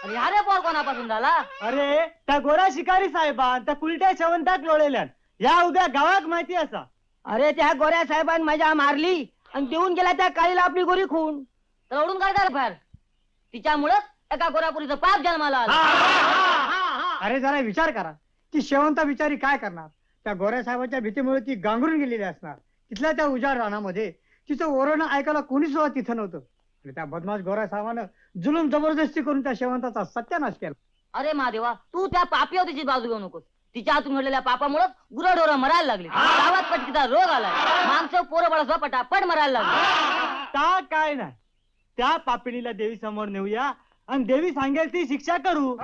अरे पोर कोणापासून झाला? अरे त्या गोरा शिकारी साहेबान त्या कुलट्या शेवंताक लोळेल्यान या उद्या गावाक माहिती असा. अरे त्या गोऱ्या साहेबांनी मजा मारली आणि देऊन गेला त्या काळीला आपली गोरी खून. तर ओढून काढता फार तिच्यामुळं एका गोरापुरीचं पाप जन्माला आलं. अरे जरा विचार करा ती शेवंता बिचारी काय करणार. त्या गोऱ्या साहेबांच्या भीतीमुळे ती गांगरून गेलेली असणार. तिथल्या त्या उजाड रानामध्ये तिचं ओरडणं ऐकायला कोणी सुद्धा तिथं नव्हतं. आणि त्या बदमाश गोऱ्या साहेबानं जुलूम जबरदस्ती करून त्या शेवंताचा सत्यानाश केला. अरे महादेवा, तू त्या पापीवर तिची बाजू घेऊ नकोस. तिच्या हातून घडलेल्या पापामुळे गुरढोरं मरायला लागली. गावात पटकीचा रोग आलाय. माणसं पोरं बळा पटापट मरायला लागली. ता काय नाही, त्या पापिणीला देवी समोर नेऊया आणि देवी सांगेल ती शिक्षा करू.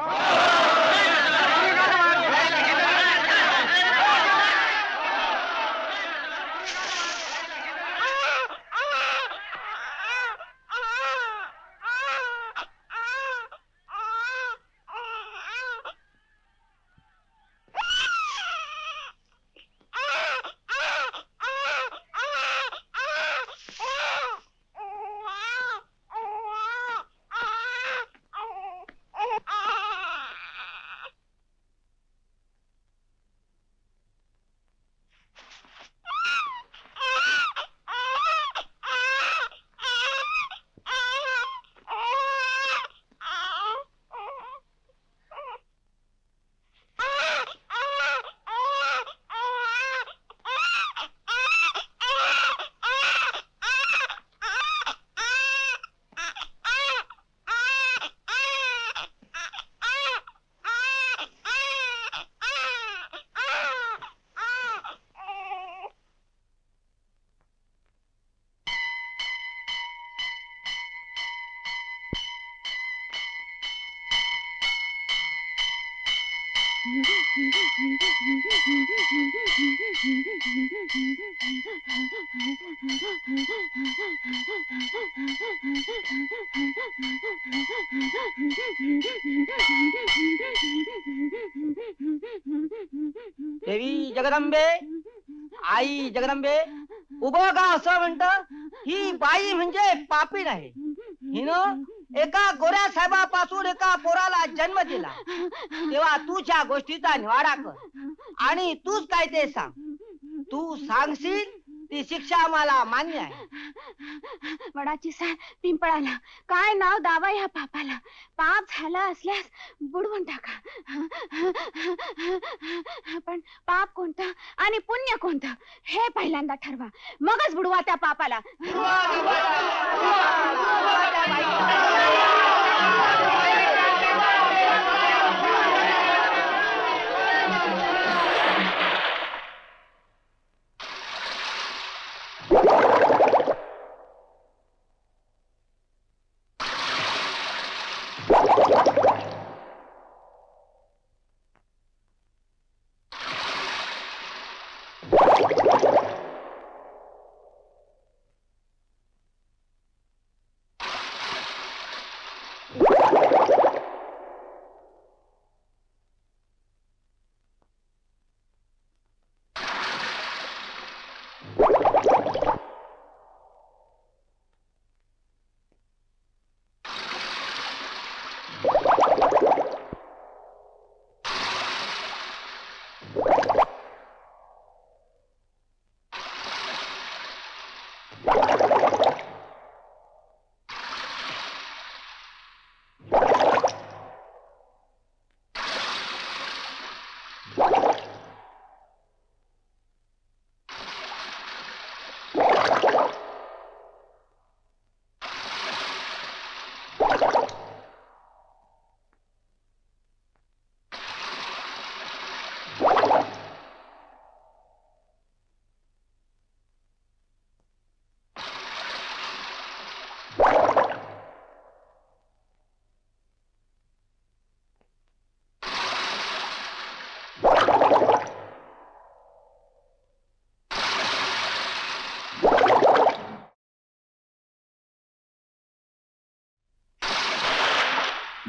देवी जगदंबे, आई जगदंबे, उभं का असं म्हणत. ही बाई म्हणजे पापीण आहे. हिनं एका गोऱ्या साहेबापासून एका पोराला जन्म दिला. तेव्हा तूच्या गोष्टीचा निवाडा कर आणि तूच काय ते सांग. तू सांगशील ती शिक्षा आम्हाला मान्य आहे. वडाची साल पिंपळाला काय नाव दावा या पापाला. पाप झाला असल्यास बुडवून टाका. पण पाप कोणतं आणि पुण्य कोणतं हे पहिल्यांदा ठरवा, मगच बुडवा त्या पापाला.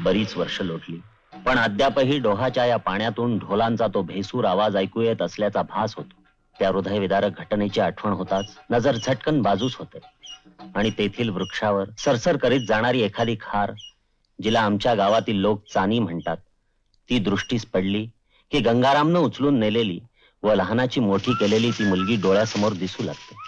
बरीच वर्ष लोटली, पण अद्यापही डोहाच्या या पाण्यातून ढोलांचा तो भेसूर आवाज ऐकू येत असल्याचा भास होतो. त्या हृदयविदारक घटनेची आठवण होताच नजर झटकन बाजूस होते आणि तेथील वृक्षावर सरसर करीत जाणारी एखादी खार जिला आमच्या गावातील लोक चानी म्हणतात, ती दृष्टीस पडली की गंगारामनं उचलून नेलेली व लहानाची मोठी केलेली ती मुलगी डोळ्यासमोर दिसू लागते.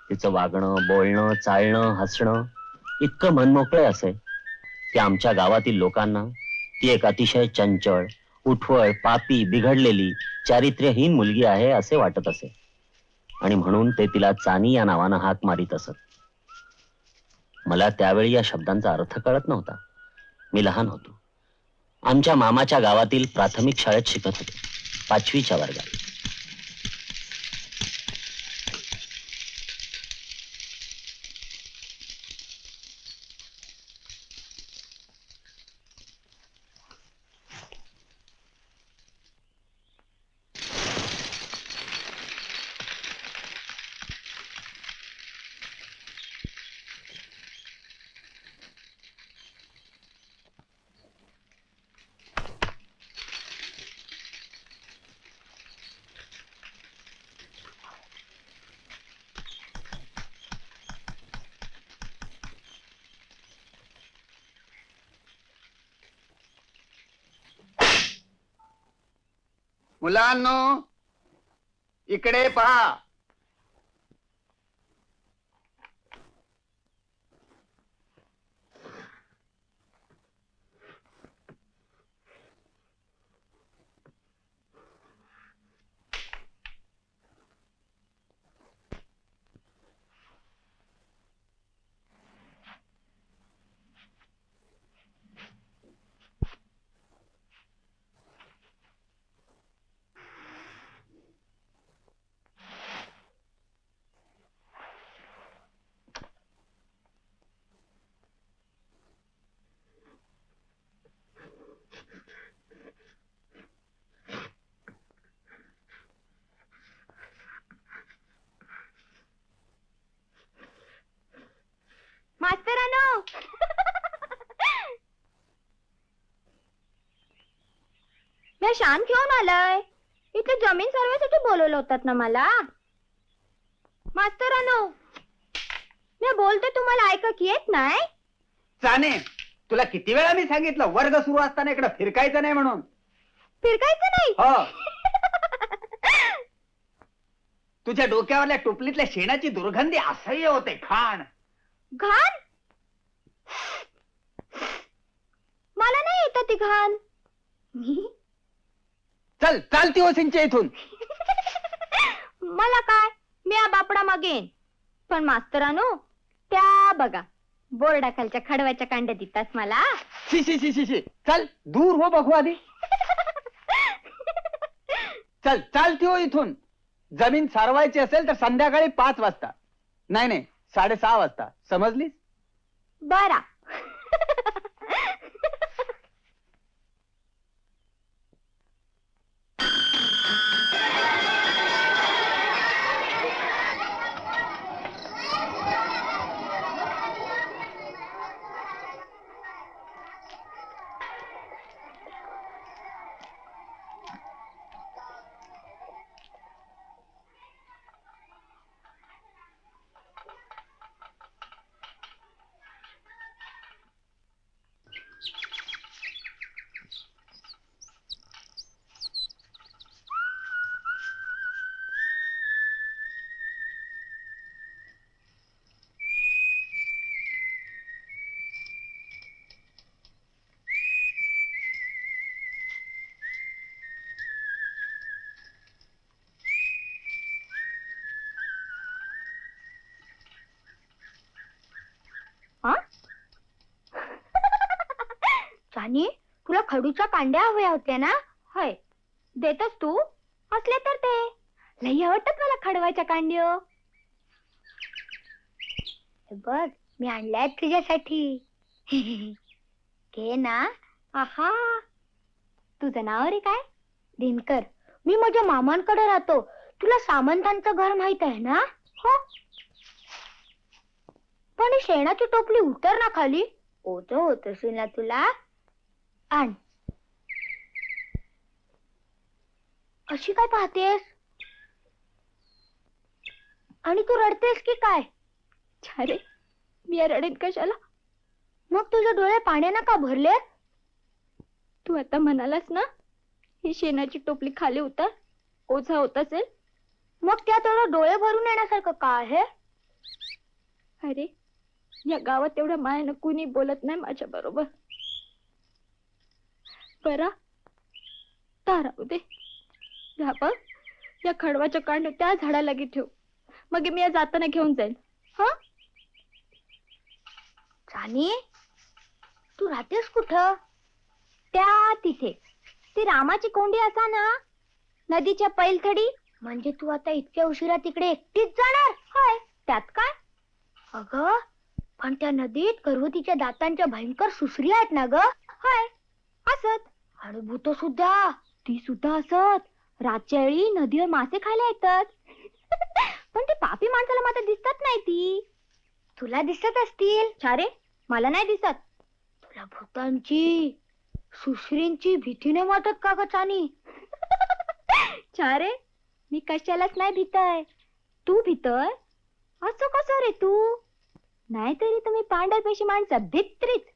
तिचं वागणं, बोलणं, चालणं, हसणं इतकं मनमोकळे असे की आमच्या गावातील लोकांना ती एक अतिशय चंचळ, उठवळ, पापी, बिघडलेली, चारित्र्यहीन मुलगी आहे असे वाटत असे. आणि म्हणून ते तिला चानी या नावानं हाक मारित असत. मला त्यावेळी या शब्दांचा अर्थ कळत नव्हता. मी लहान होतो. आमच्या मामाच्या गावातील प्राथमिक शाळेत शिकत होतो, 5वीच्या वर्गात. मुलांनो, इकडे पहा. मास्तरानो, मी शान घेऊन आलाय. इथे जमीन सर्वेसाठी बोलवलं होतात ना मला. मास्तरानो, मी बोलते तुम्हाला ऐकक येत नाही. चाने, तुला किती वेळा मी सांगितलं वर्ग सुरू असताना इकडे फिरकायचं नाही म्हणून. फिरकायचं नाही? हो. तुझ्या डोक्यावरल्या टोपलीतल्या शेणाची दुर्गंधी असह्य होते. खाण घाण? मला नाही येत ती घाण. चल चालती हो सिंचे इथून. मला काय, मी या बापडा मागेन. पण मास्तरानो, त्या बघा बोर्डाखालच्या खडवाच्या कांड्या देतात मला. शी शी शी शी शी. चल दूर हो बघू आधी. चल चालती हो इथून. जमीन सारवायची असेल तर संध्याकाळी 5 वाजता. नाही नाही, 6:30 वाजता. समजलीस? बरा. चानी, तुला खडूच्या कांड्या हव्या होत्या ना? होय, देतस तू? असले तर ते लई आवडतात मला खडवाच्या कांड्यो. बघ, मी आणल्यात तुझ्यासाठी. घे ना. आहा, तुझं नाव रे काय? दिनकर. मी माझ्या मामांकडे राहतो. तुला सामंतांचं घर माहित आहे ना? हो. पण ही शेणाची टोपली उतर ना खाली. ओझ होत असेल ना तुला. आण. अशी काय पाहतेस? आणि तू रडतेस की काय? अरे, मी रडेन कशाला? मग तुझे डोळे पाण्यानं का भरले? तू आता म्हणालास ना, ही शेणाची टोपली खाली उतर, ओझा होत असेल. मग त्या तुला डोळे भरून येण्यासारखं का आहे? अरे, या गावात एवढ्या मायानं कुणी बोलत नाही माझ्या बरोबर. बरा, राहू दे. ह्या बघ, या खडवाच्या कांड त्या झाडाला ठेव. मग मी या जाताना घेऊन जाईल. हा राणी, तू राहतेस कुठं? त्या तिथे ती रामाची कोंडी असा ना, नदीच्या पैलथडी. म्हणजे तू आता इतक्या उशिरा तिकडे एकटीच जाणार? होय. त्यात काय? अगं, पण त्या नदीत गर्भवतीच्या दातांच्या भयंकर सुसरी आहेत ना ग? होय, असत. आणि भूत सुद्धा, ती सुद्धा असत. रातच्या वेळी नदीवर मासे खायला येतात. पण ते पापी माणसाला मात्र दिसत नाही. ती तुला दिसत असतील. छारे, मला नाही दिसत. तुला भूतांची, सुश्रींची भीती नाही वाटत का ग चानी? छारे, मी कशालाच नाही भीतय. तू भीतय? असं कसं रे तू? नाहीतरी तुम्ही पांढरपेशी माणसं भित्रीच.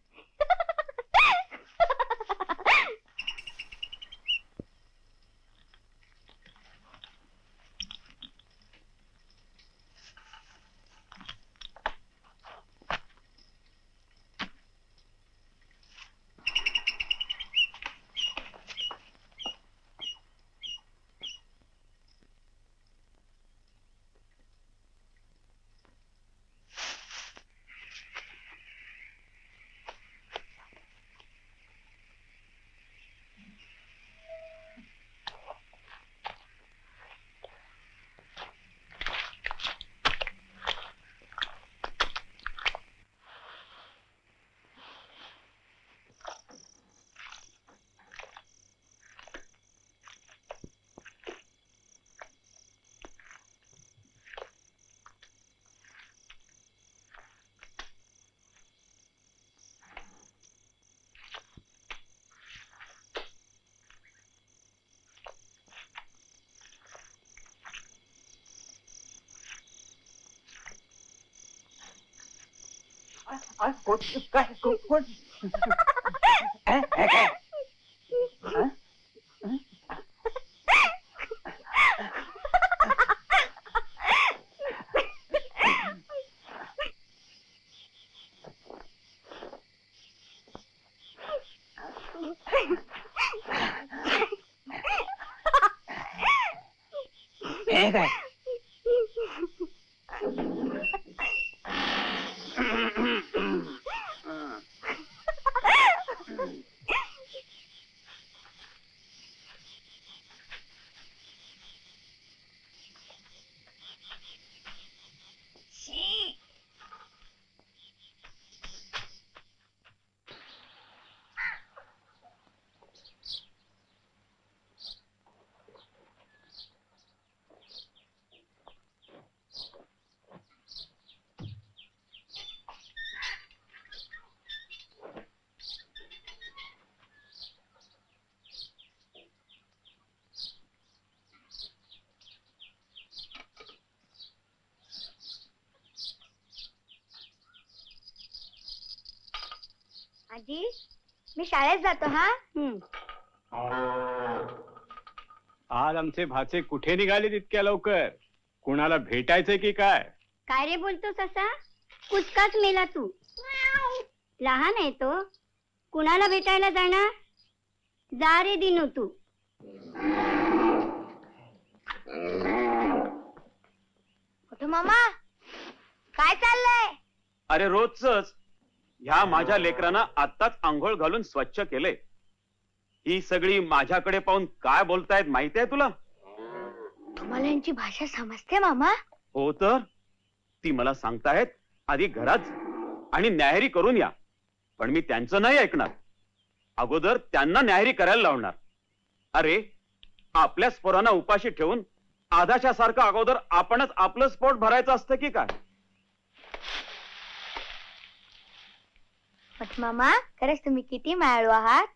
काय कोण? काय? आजी, मी शाळेत जातो. हा. आज आमचे भाचे कुठे निघाले इतक्या लवकर? कुणाला भेटायचंय की काय? काय रे बोलतोस असा? कुचकाच मेला तू. लहान आहे तो, कुणाला भेटायला जाणार? जा रे दिनू तू. मामा, काय चाललंय? अरे रोजच ह्या माझ्या लेकरांना आत्ताच आंघोळ घालून स्वच्छ केले. ही सगळी माझ्याकडे पाहून काय बोलतायत माहिती आहे तुला? तुम्हाला यांची भाषा समजते मामा? हो तर ती मला सांगतायत आधी घरात आणि न्याहारी करून या. पण मी त्यांचं नाही ऐकणार. अगोदर त्यांना न्याहारी करायला लावणार. अरे आपल्याच पोरांना उपाशी ठेवून आधाच्या सारखं अगोदर आपणच आपलं पोट भरायचं असतं की काय? पण मामा खरंच तुम्ही किती मायाळू आहात.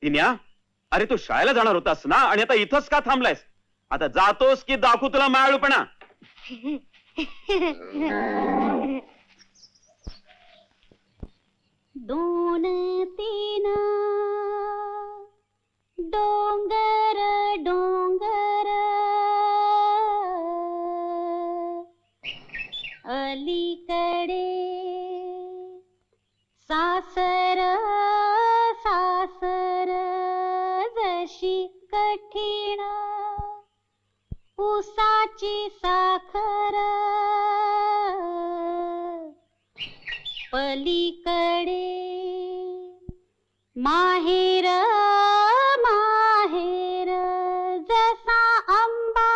इन्या, अरे तू शाळेला जाणार होतास ना आणि आता इथंच का थांबलायस? आता जातोस की दाखवू तुला मायाळूपणा? दोन तीन डोंगर डोंगर अलीकडे सासर सासर जशी कठीण उसाची साखर पलीकडे माहेर माहेर जसा आंबा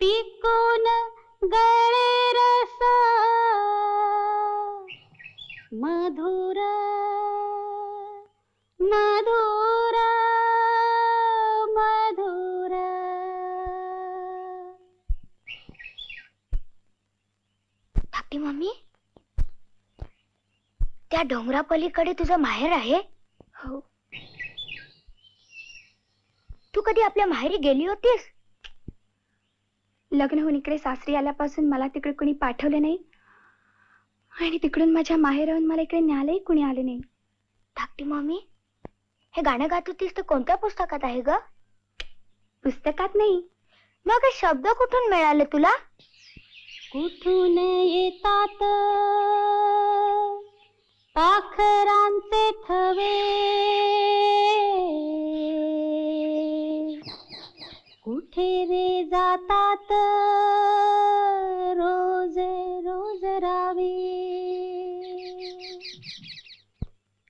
पिकून गळे रस मधुर मधुर मधुर. धाकटी मम्मी, त्या डोंगरापलीकडे तुझं माहेर आहे? हो. तू कधी आपल्या माहेरी गेली होतीस? लग्न होऊन इकडे सासरी आल्यापासून मला तिकडे कोणी पाठवले नाही आणि तिकडून माझ्या माहेराहून मला इकडे न्यायलाही कुणी आले नाही. धाकटी मम्मी, हे गाणं गात होतीस तर कोणत्या पुस्तकात आहे ग? पुस्तकात नाही. मग हे शब्द कुठून मिळाले तुला? कुठून येतात पाखरांचे थवे, कुठे रे जातात रोज रोज रावे,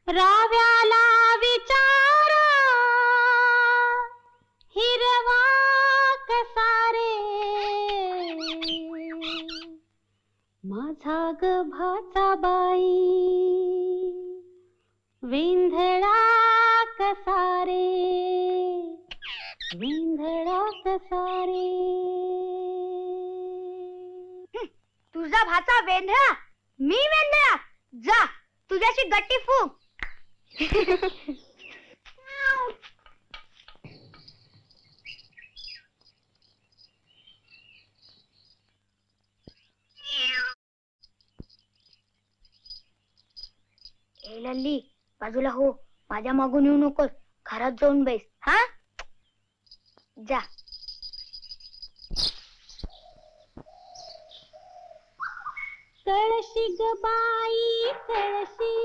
राव्याला विचारा हिरवा कसा रे, माझा ग भाचा बाई विंधळा कसा रे, विंधळा कसा रे. तुझा भाचा वेंधळा, मी वेंधळा. जा तुझ्याशी गट्टी फूक. ए लल्ली, बाजूला हो. माझ्या मागून येऊ नकोस. घरात जाऊन बैस. हा जा. कळशी ग बाई कळशी,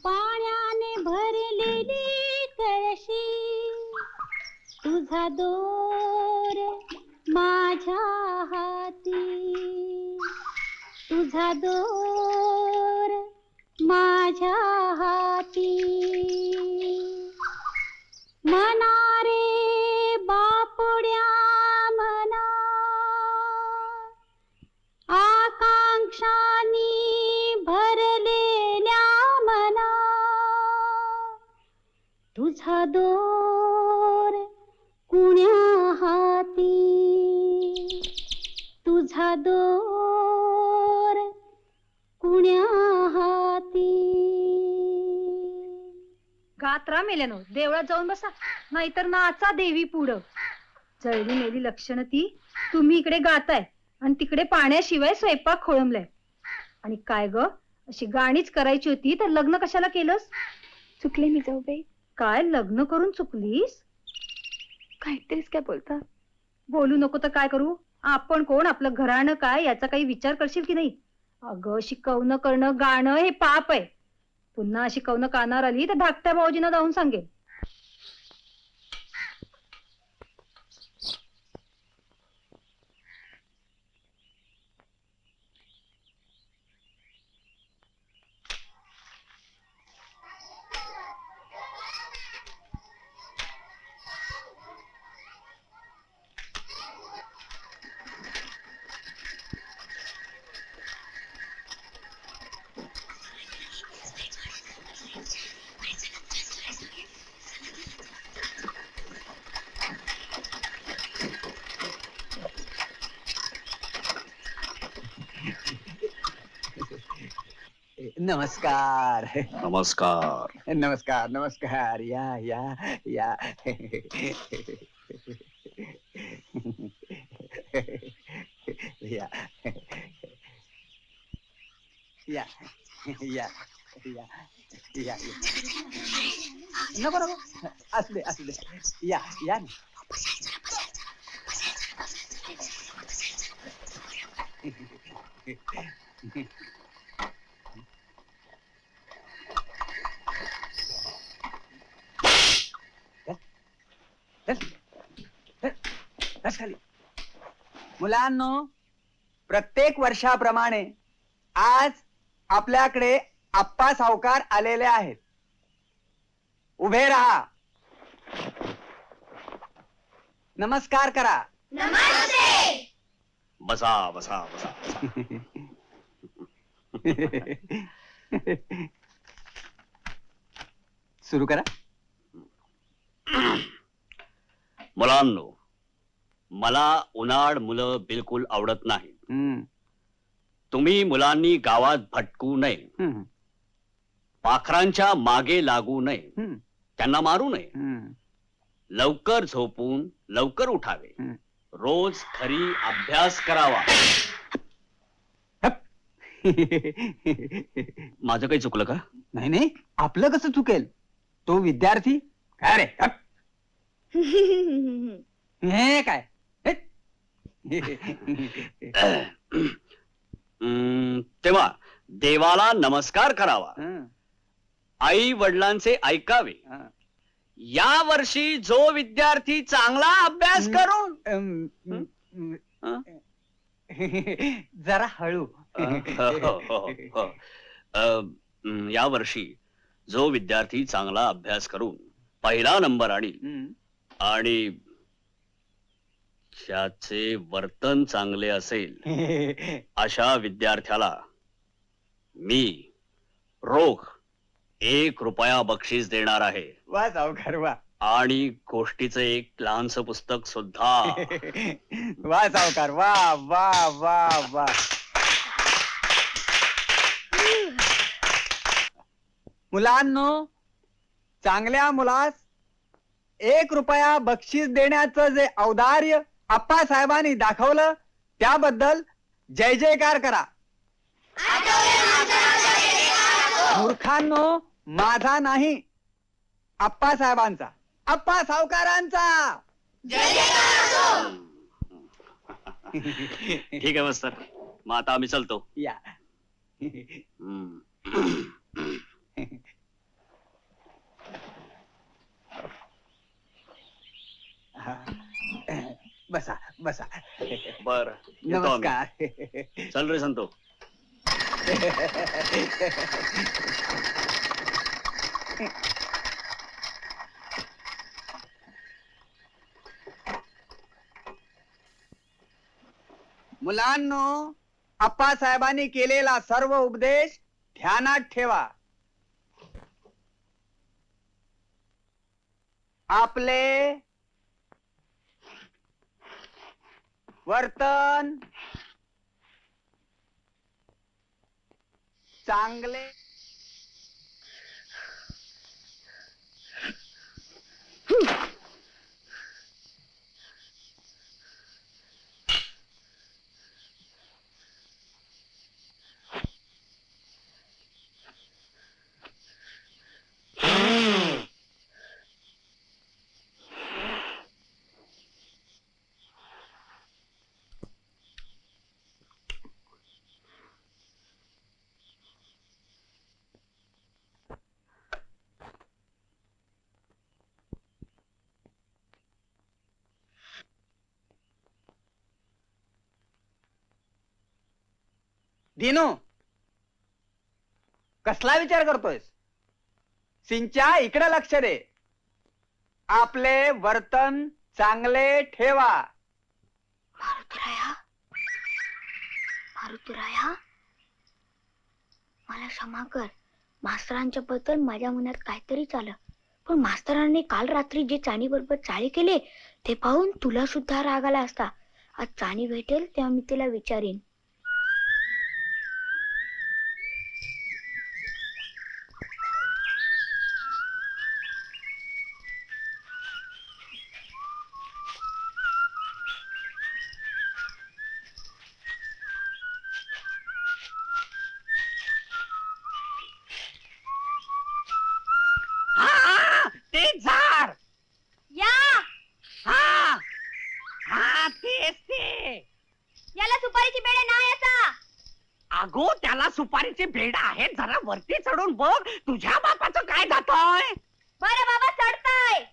पाण्याने भरलेली कळशी, तुझा दोर माझ्या हाती, तुझा दोर माझ्या हाती. मना रे बापुड्या मना, आकांक्षानी भरलेल्या मना, तुझा दोर कुण्या हाती, तुझा दोर कुण्या हाती. गात्रा मेल्यानो देवळात जाऊन बसा, नाहीतर नाचा देवी पुढं. जळली मेली लक्षणं ती. तुम्ही इकडे गाताय आणि तिकडे पाण्याशिवाय स्वयंपाक खोळंबलाय. आणि काय ग, अशी गाणीच करायची होती तर लग्न कशाला केलंस? चुकले मी जाऊबाई. काय लग्न करून चुकलीस? काहीतरीच काय बोलता. बोलू नको तर काय करू? आपण कोण, आपलं घराणं काय याचा काही विचार करशील की नाही? अगं शिकवणं करणं गाणं हे पाप आहे. पुन्हा शिकवणं कानावर आली तर धाकट्या भाऊजींना जाऊन सांगेल. नमस्कार नमस्कार. नमस्कार नमस्कार. या या या. या या या या या. नको नको, असू दे असू दे. या या ना. बस खाली. मुलांनो, प्रत्येक वर्षाप्रमाणे आज आपल्याकडे आप्पा सावकार आलेले आहेत. उभे राहा. नमस्कार करा. बसा बसा बसा. सुरू करा. मुलांनो, मला उन्हाळ मुलं बिलकुल आवडत नाही. तुम्ही मुलांनी गावात भटकू नये, पाखरांच्या मागे लागू नये, त्यांना मारू नये, लवकर झोपून लवकर उठावे, रोज घरी अभ्यास करावा. माझं काही चुकलं का? नाही नाही, आपलं कसं चुकेल? तो विद्यार्थी काय रे? हे काय? तेव्हा देवाला नमस्कार करावा, आई वडिलांचे ऐकावे. या वर्षी जो विद्यार्थी चांगला अभ्यास करून जरा हळू. या वर्षी जो विद्यार्थी चांगला अभ्यास करून पहिला नंबर आणील आणि त्याचे वर्तन चांगले असेल अशा विद्यार्थ्याला मी रोख 1 रुपया बक्षीस देणार आहे. वा सावकार वा. आणि गोष्टीचं एक लहानसं पुस्तक सुद्धा. वा सावकार वा वा वा वा. मुलांनो, चांगल्या मुलास 1 रुपया बक्षीस देण्याचं जे औदार्य आप्पासाहेबांनी दाखवलं त्याबद्दल जय जयकार करा. मूर्खांनो, माझा नाही, आप्पासाहेबांचा, आप्पा सावकारांचा. ठीक आहे मास्तर, मग आता आम्ही चलतो. या. बसा बसा. बर, नमस्कार. चल रे संतो. मुलांनो, आप्पासाहेबांनी केलेला सर्व उपदेश ध्यानात ठेवा. आपले वर्तन चांगले दिनू, कसला विचार करतोयस? सिंच्या इकडे लक्ष दे. आपले वर्तन चांगले ठेवा. मारुतीराया, मला क्षमा कर. मास्तरांच्या बद्दल माझ्या मनात काहीतरी आलं, पण मास्तरांनी काल रात्री जे चाणी बरोबर चाळी केले ते पाहून तुला सुद्धा राग आला असता. आज चाणी भेटेल तेव्हा मी तिला विचारीन. सुपारीची बेड आहे, जरा वरती चढून बघ तुझ्या बापाचं काय जातोय. बरं बाबा चढताय.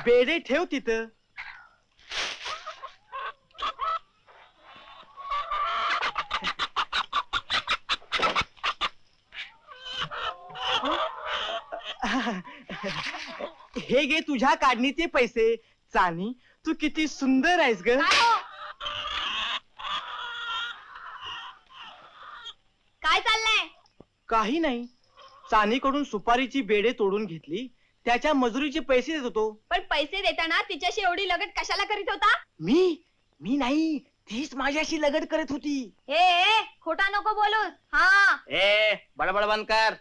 बेडे ठेव तिथं. हे घे तुझ्या काढणीचे पैसे. चानी तू किती सुंदर आहेस ग. काय चाललंय? काही नाही, चानीकडून सुपारीची बेडे तोडून घेतली, त्याच्या मजुरीचे पैसे देत होतो. पण पैसे देताना तिच्याशी एवढी लगट कशाला करीत होता? मी नाही, तीच माझ्याशी लगड करत होती. ए खोटा नको बोलूस. हा ए बडबड बंद कर.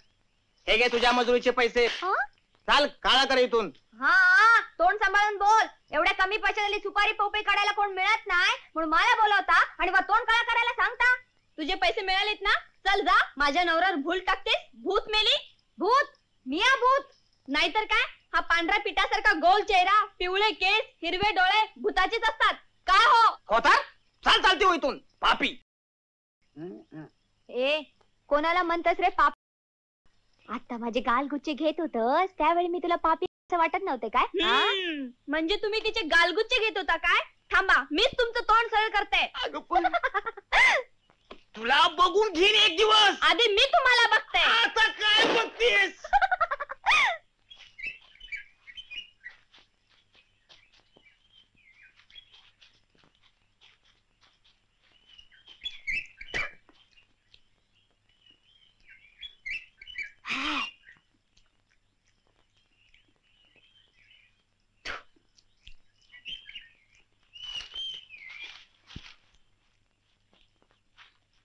हे घे तुझ्या मजुरीचे पैसे. हा? चाल काळा कर इथून. हा तोंड सांभाळून बोल. एवढ्या कमी पैशातली सुपारी पोपई काढायला कोण मिळत नाही म्हणून मला बोलवता आणि वा तोंड काळा करायला सांगता. तुझे पैसे मिळालेत ना, चल जा. माझ्या नवऱ्यावर भूल टाकतेस. भूत मेली. भूत मिया भूत. नाहीतर काय, हा पांढऱ्या पिठासारखा गोल चेहरा, पिवळे केस, हिरवे डोळे भूताचेच असतात. काय हो होता. चाल चालते हो इथून पापी. ए कोणाला म्हणतस रे पाप? आता माझे गालगुच्चे घेत होतस त्यावेळी मी तुला पापी असं वाटत नव्हते काय? म्हणजे तुम्ही तिचे गालगुच्चे घेत होता काय? थांबा, मीच तुमचं तोंड सरळ करते. तुला बघून घेईन एक दिवस. आधी मी तुम्हाला बघते. आता काय बघतेस?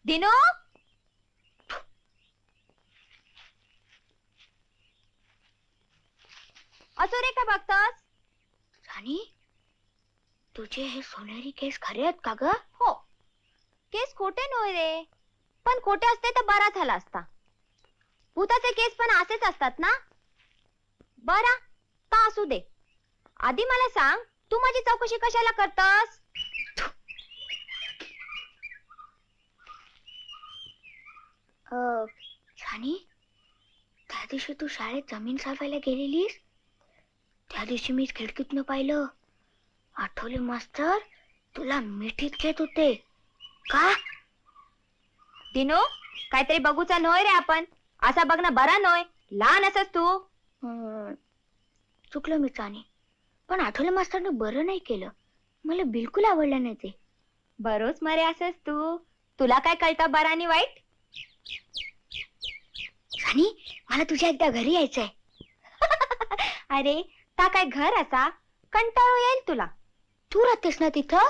दिनू असो रे काय बघतस? राणी तुझे हे सोनेरी केस खरे आहेत का ग? हो, केस खोटे नव्हे रे, पण खोटे असते तर बरा झाला असता. भूताचे केस पण असेच असतात ना. बरा का असू दे, आधी मला सांग तू माझी चौकशी कशाला करतस? राणी त्या दिवशी तू शाळेत जमीन सारवायला गेलेलीस त्या दिवशी मी खिडकीतनं पाहिलं. आठवले मास्तर तुला मिठीत घेत होते का? दिनो काहीतरी बघूचा नोय रे आपण. असा बघणं बरा नोय. लहान असस तू. चुकलं मी चानी, पण आठवले मास्तरनं बरं नाही केलं. मला बिलकुल आवडलं नाही ते. बरोच मरे असस तू. तुला काय कळतं बरं आणि वाईट? राणी मला तुझ्या एकदा घरी यायचंय. अरे ता काय घर असा कंटाळू येईल तुला. तू राहतेस ना तिथं?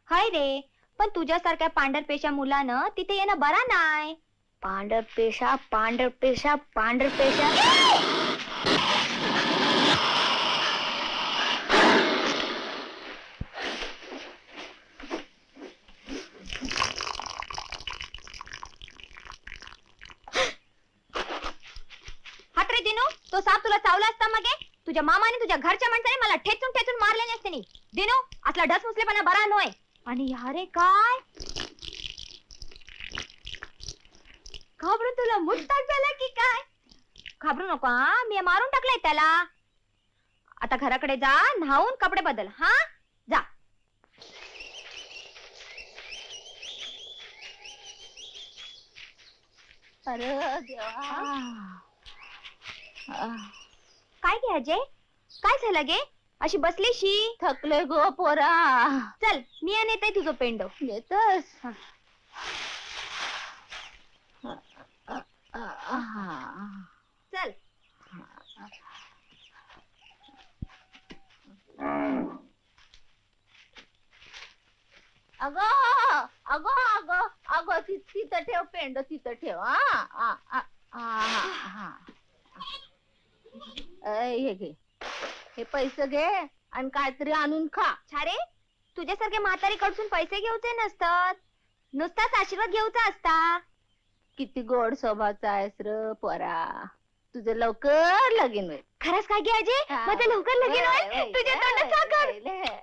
हाय रे, पण तुझ्यासारख्या पांढरपेशा मुलानं तिथे येणं बरा नाही. पांढरपेशा पांढरपेशा पांढरपेशा. साप तुला चावला असता मग तुझ्या मामाने तुझ्या घरच्या माणसाने मला ठेचून ठेचून मारले नसते नी दिनू असला ढस मुसलेपणा बरा नव्हे आणि अरे काय घाबरून तुला मुठताक झाला की काय घाबरू नको हा मी मारून टाकलंय त्याला आता घराकडे जा न्हावून कपडे बदल हा जा अरे देवा काय घे अजय काय झालं गे अशी बसलीशी थकले गो पोरा चल मी नेते तुझं पेंडो येतस चल अगो अगो अगो अगो तिथं ठेव पेंड तिथं ठेव हे घे हे पैसे घे आणि काहीतरी आणून खा छारे तुझ्यासारख्या म्हातारी कडसून पैसे घेऊचे नसतात नुसताच आशीर्वाद घेऊचा असता किती गोड स्वभावाचा आहेस र पोरा तुझं लवकर लगीन होईल खरंच काय घे अजय माझं लवकर लगीन होय तुझ्या तोंडात साखर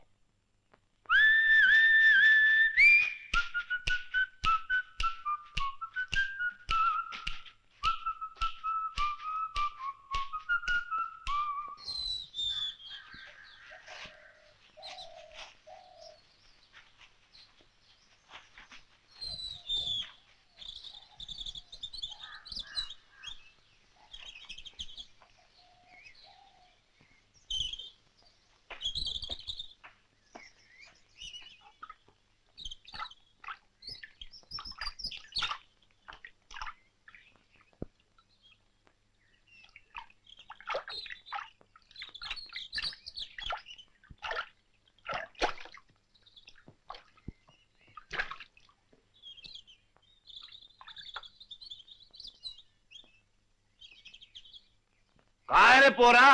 काय रे पोरा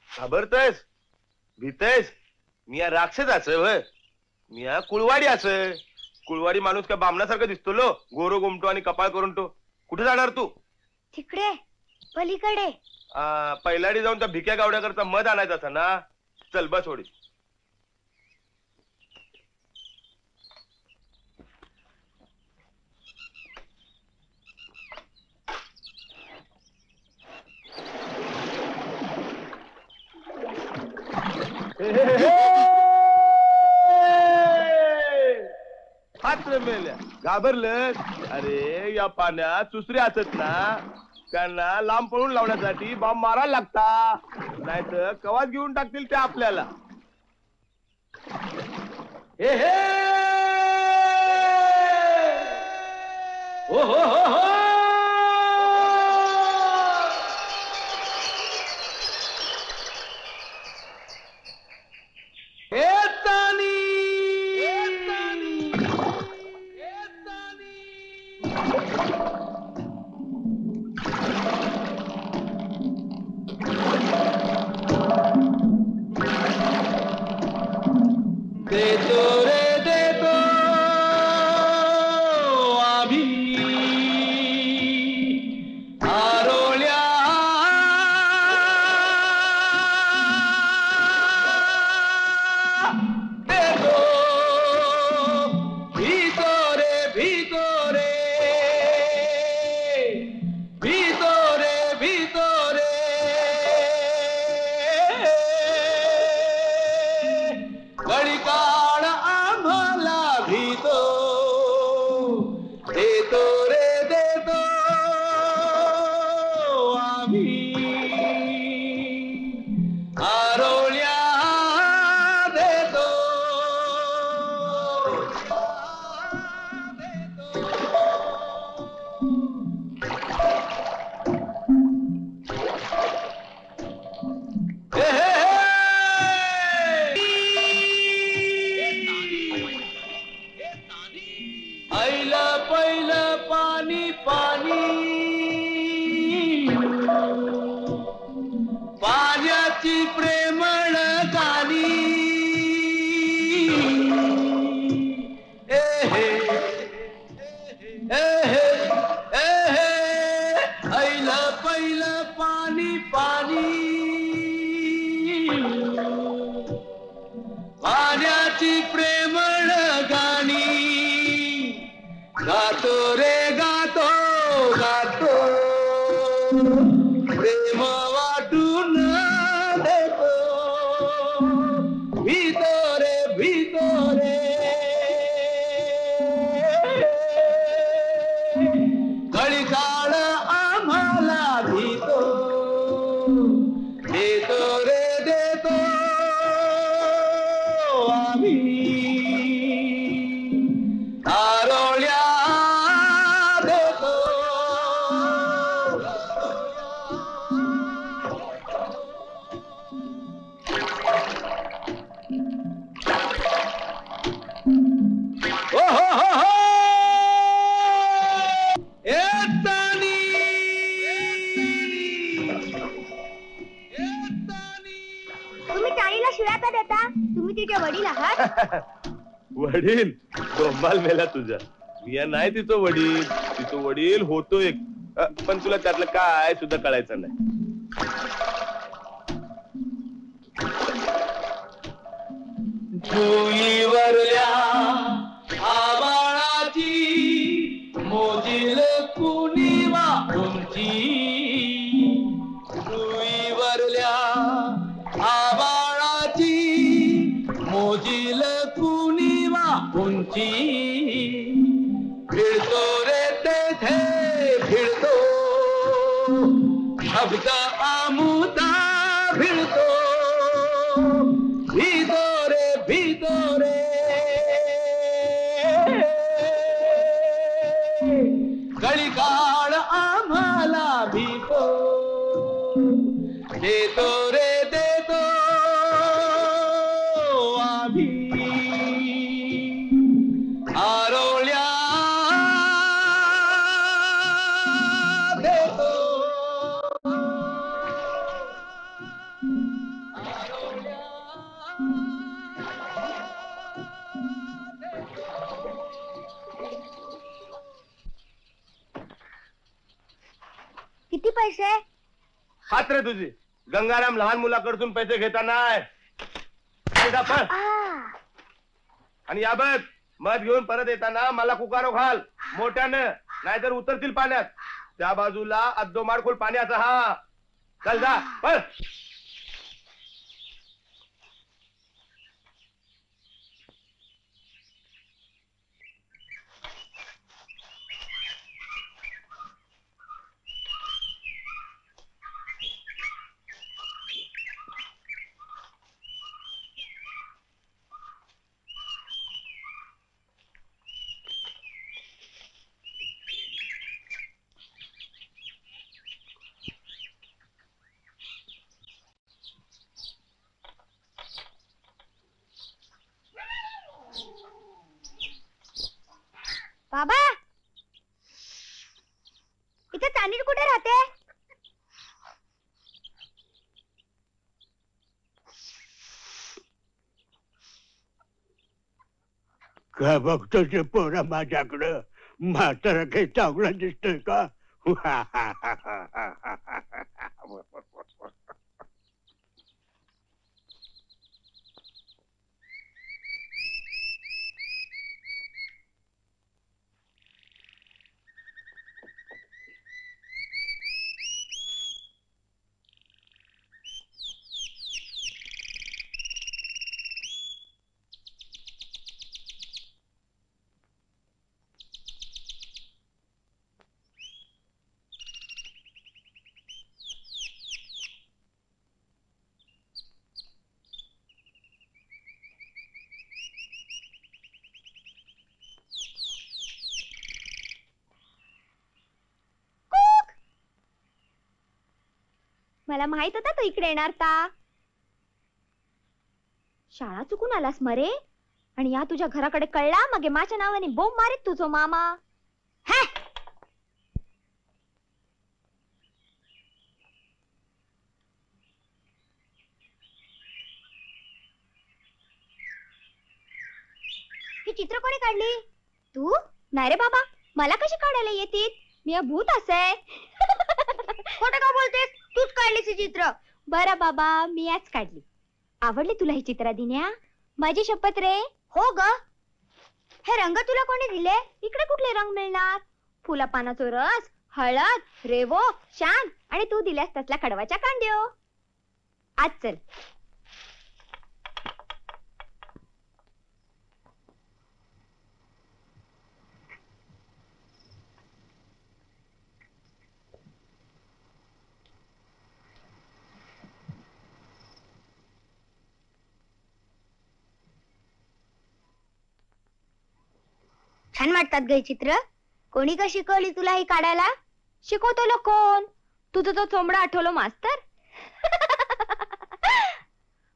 घाबरतयस भीतयस मी या राक्षसाचं वय मी या कुळवाडी कुळवाडी माणूस का बामणासारखं दिसतो लो गोरो गोमटो आणि कपाळ करून तो कुठे जाणार तू तिकडे पलीकडे पहिलाडी जाऊन त्या भिक्या गावड्याकरता मध आणायचा असा ना चल बस थोडी मेल्या घाबरलं अरे या पाण्यात सुसरे असत ना त्यांना लांब पळून लावण्यासाठी बॉम्ब मारायला लागता नाहीतर कवाच घेऊन टाकतील ते आपल्याला हे हे ओ हो हो हो गातो प्रेम वाटून देतो भितोरे भितोरे कळीकाळ आम्हाला भीतो देतो रे देतो आम्ही आरोळ्या देतो ओ हो हो हो येतानी तुम्ही चाळीला शिव्या का देता? तुम्ही तिचे वडील आहात. वडील डोंबाल मेला तुझा. मी नाही तिचं वडील, तिचं वडील होतो एक, पण तुला त्यातलं काय सुद्धा कळायचं नाही. भुईवरल्या आबाळाची मोजील कुणी वाढूंची, भुईवरल्या आबाळाची मोजील कुणी वाढूंची, फिरतो रे तेथे फिरतो शब्द आमुता फिरतो भितो रे भितो रे कळीकाळ आम्हाला भीतो देतो रे देतो आम्ही आरोळ्या देतो किती पैसे? हात रे तुझी. गंगाराम लहान मुलाकडून पैसे घेता नाही. आणि या बघ मध घेऊन परत येताना मला कुकारो घाल मोठ्यानं, नाहीतर उतरतील पाण्यात. त्या बाजूला अद्दो माडखोल पाण्याचा. हा चल जा पळ. बाबा, इथे तानीर कुठे राहते? काय बघतो ते पोरा माझ्याकडं? म्हातारा काही चांगला दिसतोय का? मला माहित होता तू इकडे येणार ता. शाळा चुकून आलास मरे, आणि या तुझ्या घराकडे कळला मगे माझ्या नावाने बोंब मारीत तुझो मामा. हे ही चित्र कोणी काढली? तू? नाही रे बाबा, मला कशी काढायला येतील? मी भूत असे. खोटं का बोलतेस? तूच काढलीस ही चित्र. बरं बाबा, मी आज काढली. आवडली तुला ही चित्र दिन्या? माझी शपथ रे. हो ग. हे रंग तुला कोणी दिले? इकडे कुठले रंग मिळणार? फुला पानाचा रस, हळद, रेवो, शान आणि तू दिल्यास तसल्या कडवाच्या कांड्यो. आज चल. छान वाटतात ग चित्र. कोणी का शिकवली तुला ही काढायला? शिकवतो कोण? तुझं तो चोंबडा आठवलो मास्तर.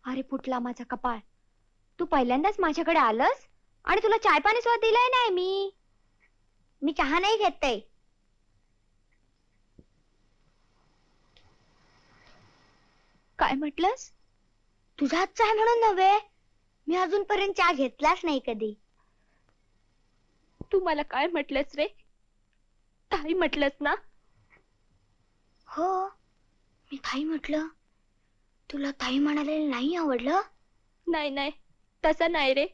अरे फुटला माझा कपाळ. तू पहिल्यांदाच माझ्याकडे आलंस आणि तुला चाय पाणी सुद्धा दिलंय नाही मी चहा नाही घेते. काय म्हटलंस? तुझा हातचा आहे म्हणून नव्हे. मी अजूनपर्यंत चहा घेतलाच नाही कधी. तू मला काय म्हटलंस रे? ताई म्हटलंस ना? हो, मी ताई म्हटलं. तुला ताई म्हणाले नाही आवडलं? नाही नाही, तसं नाही रे.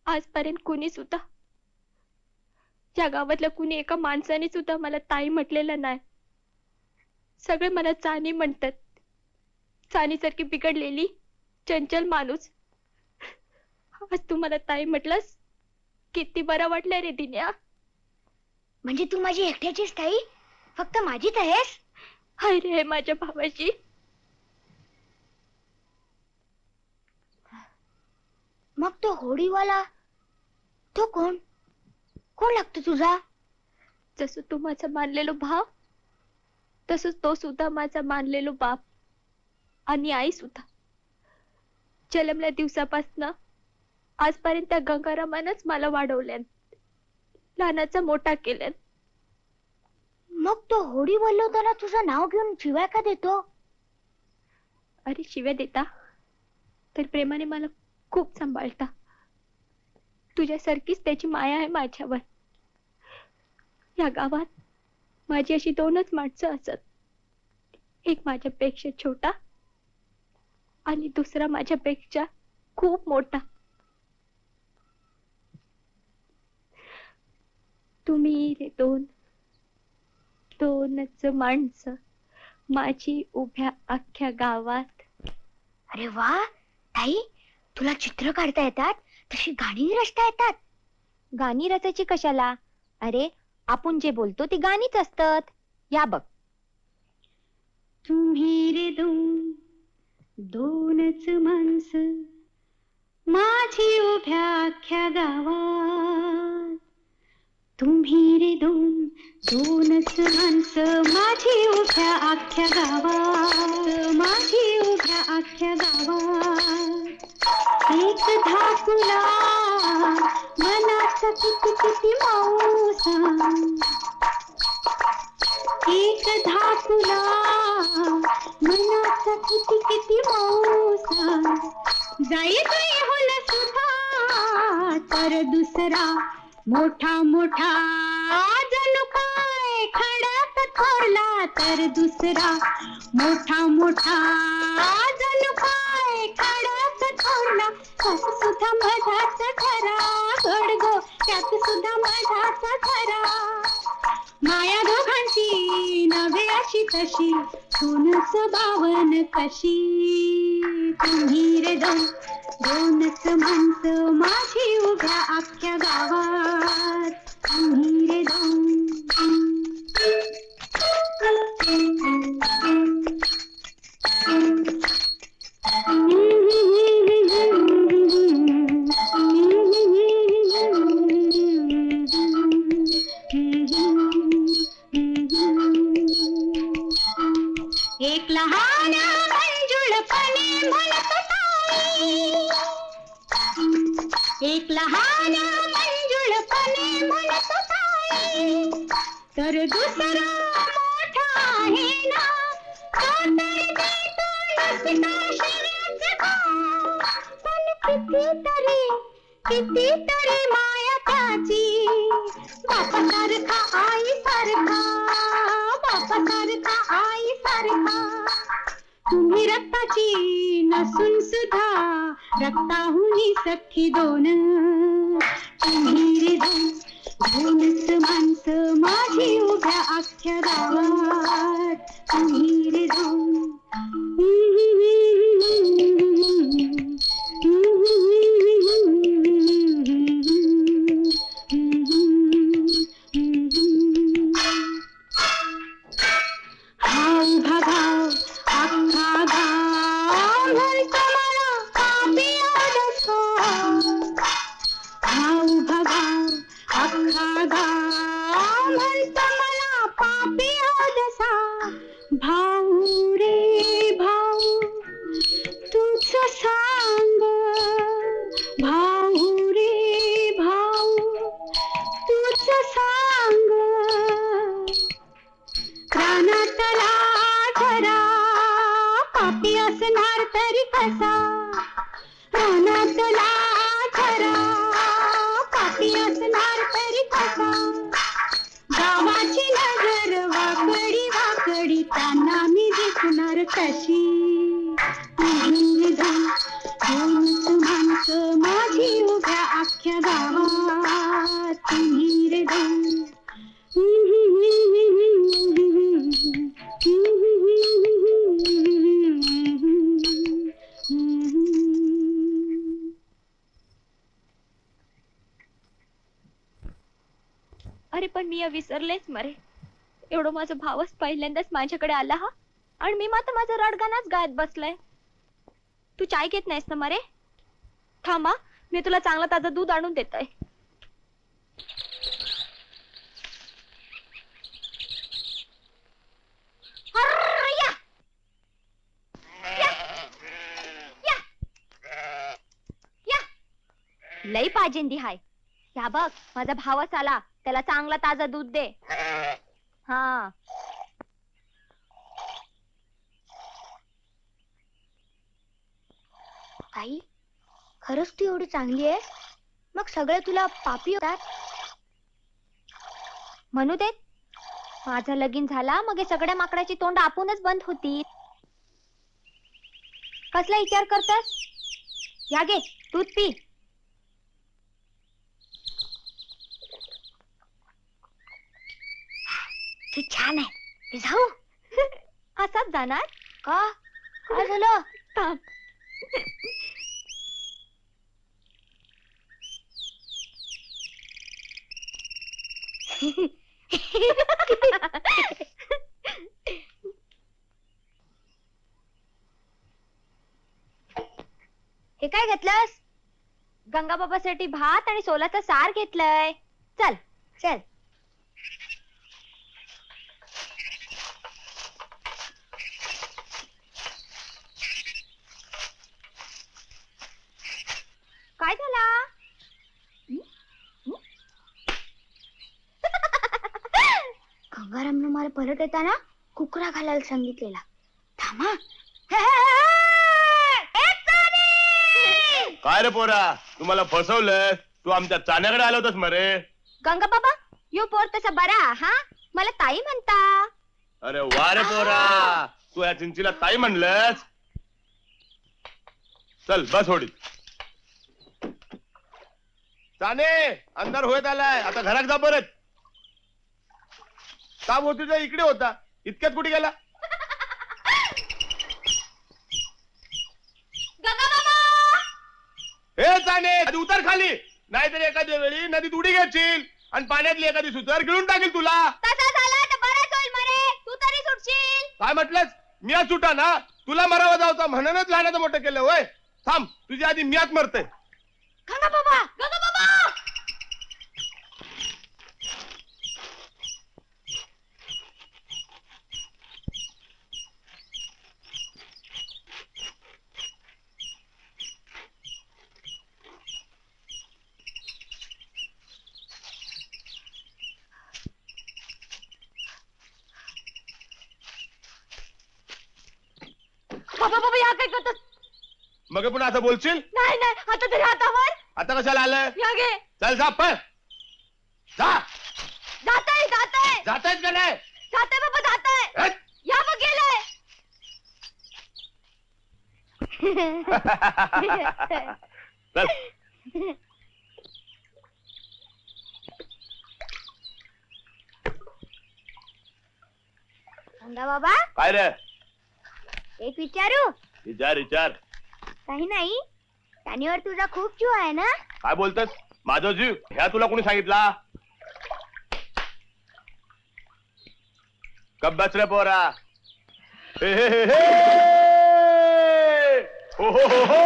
आजपर्यंत कुणी सुद्धा, या गावातल्या कुणी एका माणसाने सुद्धा मला ताई म्हटलेलं नाही. सगळे मला चानी म्हणतात. चानीसारखी बिघडलेली चंचल माणूस. आज तू मला ताई म्हटलंस, किती बरं वाटलं रे दिन्या. म्हणजे तू माझी एकट्याचीच ताई? फक्त माझीच आहेस? हाय रे माझ्या भावाची. मग तो होडीवाला तो कोण लागतो तुझा? जसं तू माझा मानलेलो भाव, तसंच तो सुद्धा माझा मानलेलो बाप आणि आई सुद्धा. जन्मल्या दिवसापासून आजपर्यंत त्या गंगारामानच मला वाढवल्यान, लहानाचा मोठा केल्यान. मग तो होडी बोलवताना तुझं नाव घेऊन शिव्या का देतो? अरे शिव्या देता तर प्रेमाने मला खूप सांभाळता. तुझ्यासारखीच त्याची माया आहे माझ्यावर. या गावात माझी अशी दोनच माणसं असत. एक माझ्यापेक्षा छोटा आणि दुसरा माझ्यापेक्षा खूप मोठा. तुम्ही रे दोनच माणसं माझी उभ्या अख्ख्या गावात. अरे वा ताई, तुला चित्र काढता येतात, तशी गाणी रचता येतात. गाणी रचायची कशाला? अरे आपण जे बोलतो ती गाणीच असतात. या बघ. तुम्ही रे दोनच माणसं माझी उभ्या अख्ख्या गावात. तुम्ही रे दोनच माणसं माझी उभ्या अख्ख्या गावात. माझी उभ्या अख्ख्या गावात. एक धाकुला मनाचा किती किती माऊसा. एक धाकुला मनाचा किती किती माऊसा. जायचंय होल सुद्धा तर दुसरा मोठा मोठा. जणू काय खड्यात थोरला तर दुसरा मोठा मोठा. जणू काय खड्यात थोरला. त्यात सुद्धा मधाचा खरा गडगो, त्यात सुद्धा मधाचा खरा. माया दोघांची नव्हे अशी तशी, सोनच बावन कशी. तुम्ही रे दोनच माणसं माझी उभ्या अख्ख्या गावात. तुम्ही रे एक लहान मंजुळपणे म्हणत ताई. एक लहान मंजुळपणे म्हणत ताई. तर दुसरा मोठा आहे ना, तो तर देतो नुसता शिऱ्याचं भाव. पण कितीतरी माया त्याची. बापासारखा आईसारखा, बापासारखा आईसारखा. तुम्ही रक्ताची नसून सुद्धा रक्ताहुनी सख्खी दोन. तुम्ही रे दोनच माणसं माझी उभ्या अख्ख्या गावात, तुम्ही रे दोन. भाऊ रे भाऊ तूच सांग, भाऊ रे भाऊ तूच सांग. रानातला खरा पापी असणार तरी कसा, रानातला खरा पापी असणार तरी कसा. गावाची नजर वाकडी वाकडी त्यांना मी दिसणार कशी. दोनच माणसं माझी उभ्या अख्ख्या गावात, तुम्ही रे दोन. अरे पण मी विसरलेच मरे. एवढं माझा भावच पहिल्यांदाच माझ्याकडे आला हा, आणि मी मात्र माझा रडगाणाच गायत बसलाय. तू चाय घेत नाहीस ना मरे? थांबा, मी तुला चांगला ताजं दूध आणून देतोय. लई पाजेंदी हाय. ह्या बघ, माझा भावच आला, त्याला चांगला ताजं दूध दे. हा आई, खरंच तू एवढी चांगली आहेस? मग सगळे तुला पापी होतात? म्हणू देत, माझं लगीन झाला मग हे सगळ्या माकडाची तोंड आपणच बंद होती. कसला विचार करतस? या गे दूध पी. तू छान आहे. मी जाऊ? असाच जाणार का? काय झालं? थांब. हे काय घेतलंस? गंगाबाबासाठी भात आणि सोलाचं सार घेतलंय. चल चल. काय झाला? गंगारामने मला परत येताना कुकरा घालायला सांगितलेला. थांबा. काय रे पोरा, तुम्हाला फसवलं? तू आमच्या चाण्याकडे आलो होतास मरे. गंगा बाबा, यो पोर तसा बरा हा, मला ताई म्हणता. अरे वा रे पोरा, तू या चिंचीला ताई म्हणलंस. चल बस होडी. चाने, अंधार होत आलाय, आता घरात जा परत. काम होती तर इकडे होता, इतक्यात कुठे गेला? हे चाने, आधी उतर खाली, नाहीतर एखाद्या वेळी नदीत उडी घ्यायची आणि पाण्यातली एखादी सुतार गिळून टाकेल तुला. तसा झाला तर बराच होईल मरे, तू तरी सुटशील. काय म्हटलंस? मी आज सुटा ना, तुला मरावा जावता म्हणूनच लहानाचं मोठं केलं होय. थांब, तुझी आधी मी आत मरते. गंगा बाबा, गंगा बाबा. बाबा बाबा, या काय करतोस? मग पुन्हा असं बोलशील? नाही नाही, आता तरी हातावर. आता कशाला आलं? या गे. चल जा पण. जा. जाताय जाताय. जातायत का नाही? जाताय बाबा जाताय. या मग गेलाय. चल. गंगा बाबा काय रे? एक विचारू? विचार. काही नाही. त्यानीवर तुझा खूप जीव आहे ना? काय बोलतस? माझा जीव ह्या तुला कोणी सांगितला? कब्बाच रे पोरा. हे हे हे हे. हो हो हो हो.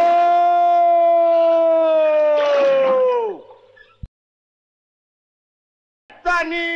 तानी.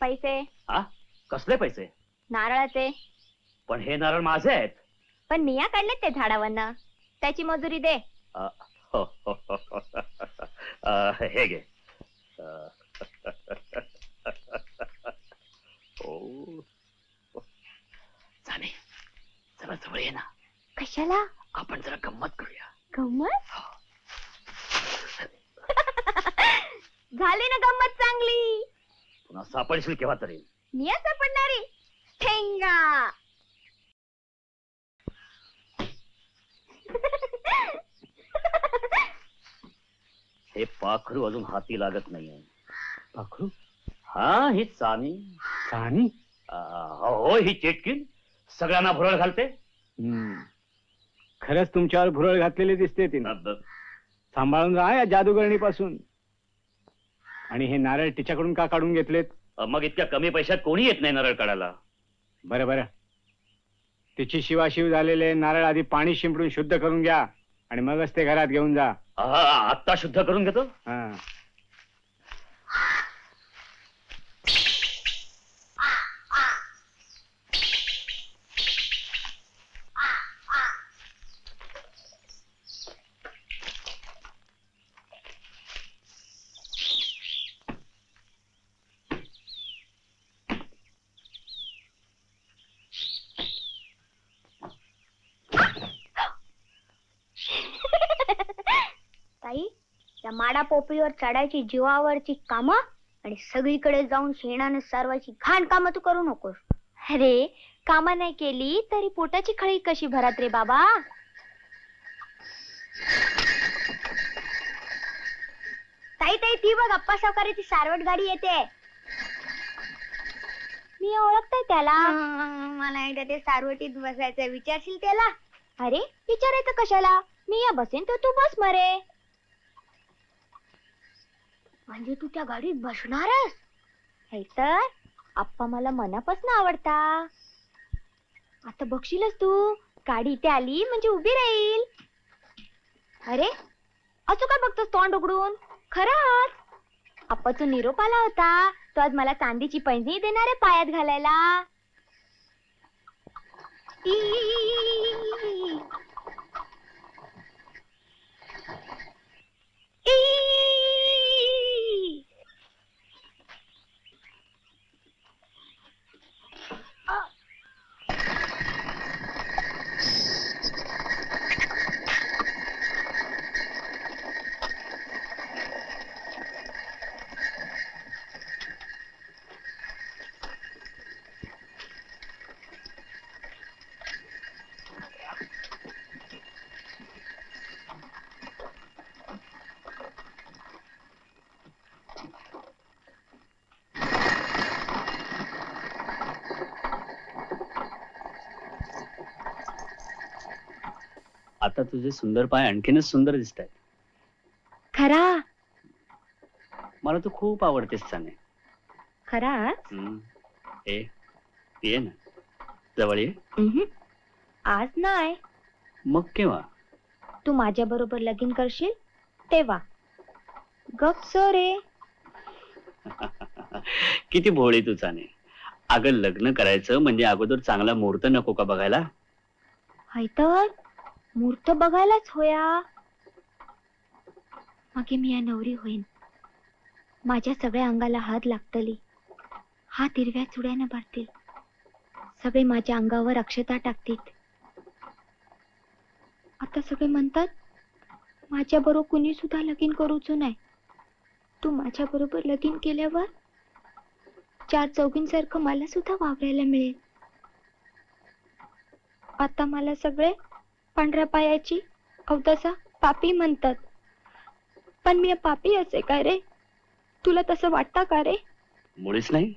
पैसे? हा? कसले पैसे? नारळाचे. पण हे नारळ माझे आहेत. पण मिया काढले ते झाडावरनं. त्याची मजुरी दे. हे घे. जाणे जरा जवळ ये ना. कशाला? आपण जरा गंमत करूया. गंमत? झाली ना गंमत चांगली. पुन्हा सापडशील केव्हा तरी. मिया सापडणारी ठेंगा. हे पाखरू अजून हाती लागत नाहीये. पाखरू? हा, ही चानी. चानी? हो, ही चेटकीन सगळ्यांना भुरळ घालते. खरंच तुमच्यावर भुरळ घातलेली दिसते तिने. सांभाळून राहा या जादूगरणीपासून. आणि हे नारळ तिच्याकडून का काढून घेतलेत? मग इतक्या कमी पैशात कोणी येत नाही नारळ काढायला. बरं तिची शिवाशिव झालेले नारळ आधी पाणी शिंपडून शुद्ध करून घ्या आणि मगच ते घरात घेऊन जा. आत्ता शुद्ध करून घेतो. हा. ताई, त्या माडा पोपळीवर चढायची जीवावरची कामं आणि सगळीकडे जाऊन शेणाने सारवायची घाण कामं तू करू नकोस. अरे, कामं नाही केली तरी पोटाची खळी कशी भरत रे बाबा. ताई ती बघ, अप्पा सावकाराची सारवट गाडी येते. मी ओळखताय त्याला. मला एकदा ते सारवटीत बसायचं, विचारशील त्याला? अरे, विचारायचं कशाला? मी या बसेन तर तू बस मरे. म्हणजे तू त्या गाडीत बसणारच? हे तर आप्पा मला मनापासून आवडता. आता बघशीलच तू, गाडी इथे आली म्हणजे उभी राहील. अरे, असं काय बघतोस तोंड उघडून? खरंच आप्पाचा निरोप आला होता. तो आज मला चांदीची पैंजणी देणार आहे पायात घालायला. आता तुझे सुंदर पाय आणखीनच सुंदर दिसत आहेत. खरा मला तू खूप आवडतेस चाने. खरा ये ना जवळ ये. आज नाही. मग केव्हा? तू माझ्या बरोबर लगीन करशील तेव्हा. गप्प रे. किती भोळी तू चाने. अगं लग्न करायचं म्हणजे अगोदर चांगला मुहूर्त नको का बघायला? हाय तर मूर्त बघायलाच होया. मागे मी या नवरी होईन. माझ्या सगळ्या अंगाला हात लागतली. हात हिरव्या चुड्यानं भरतील. सगळे माझ्या अंगावर अक्षता टाकतील. आता सगळे म्हणतात माझ्या बरोबर कुणी सुद्धा लगीन करूच नाही. तू माझ्या बरोबर लगीन केल्यावर 4 चौघींसारखं मला सुद्धा वावरायला मिळेल. आता मला सगळे पांढऱ्या पायाची अवतासा पापी म्हणतात. पण मी पापी असे काय रे? तुला तसं वाटतं का रे? मुळीच नाही.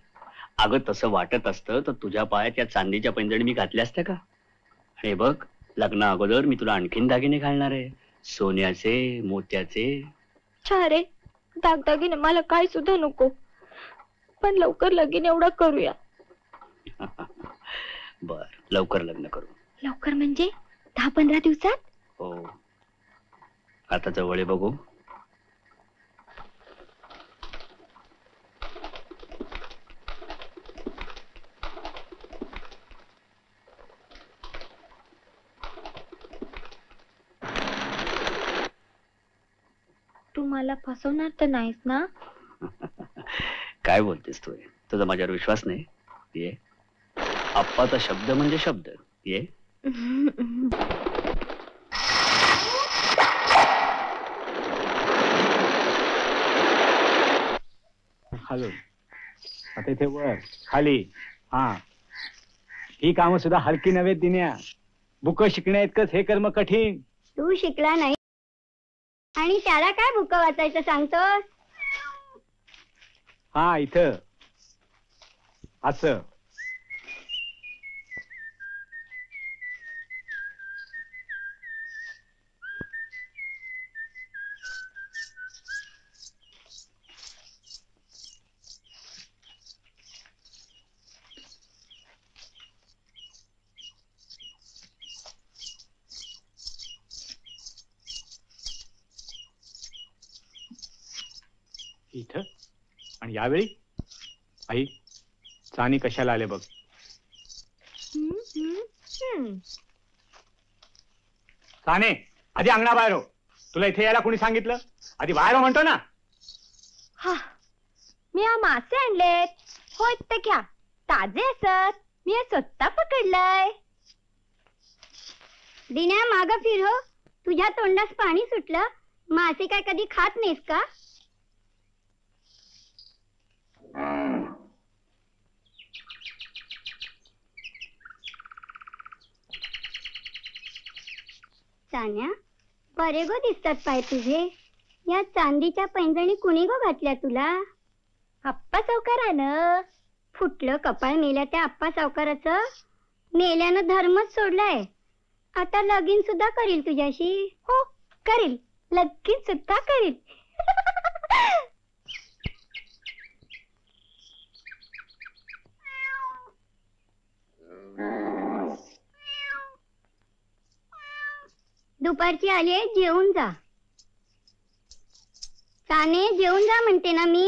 अगं तसं वाटत असतं तर तुझ्या पायात या चांदीच्या पैंजणी मी घातल्या असत्या का? हे बघ, लग्ना अगोदर मी तुला आणखीन दागिने घालणार आहे. सोन्याचे, मोत्याचे. छा रे, दागदागिने मला काय सुद्धा नको. पण लवकर लगीन एवढं करूया. बर, लवकर लग्न करू. लवकर म्हणजे 10-15 दिवसात? हो. आता जवळ ये बघू. तू मला फसवणार तर नाहीस ना? काय बोलतेस तू? तुझा माझ्यावर विश्वास नाही? ये. आप्पाचा शब्द म्हणजे शब्द. ये. हॅलो. आता इथे वर खाली. हा, ही कामं सुद्धा हलकी नव्हे दिन्या. बुक शिकण्या इतकंच हे कर्म कठीण. तू शिकला नाही आणि त्याला काय बुक वाचायचं सांगतोस? हा, इथं असं. इथं आणि यावेळी आई चानी कशाला आले बघ. चाने, आधी अंगणा बाहेर हो. तुला इथे यायला कोणी सांगितलं? आधी बाहेर हो म्हणतो ना. हा, मी हा मासे आणलेत. होय ते घ्या. ताजे असत. मी हे स्वतः पकडलंय. दिन्या माग फिर हो. तुझ्या तोंडास पाणी सुटलं. मासे काय कधी खात नाहीस का? चान्या, बरे गो दिसतात पाय तुझे. या चांदीच्या पैंजणी कुणी गो घातल्या तुला? आप्पा सावकारानं. फुटलं कपाळ मेल्या त्या आप्पा सावकाराचं. मेल्यानं धर्मच सोडलाय. आता लगीन सुद्धा करील तुझ्याशी. हो, करील. लगीन सुद्धा करील. दुपारची आली आहे, जेवून जा. चाने, जेवून जा म्हणते ना मी.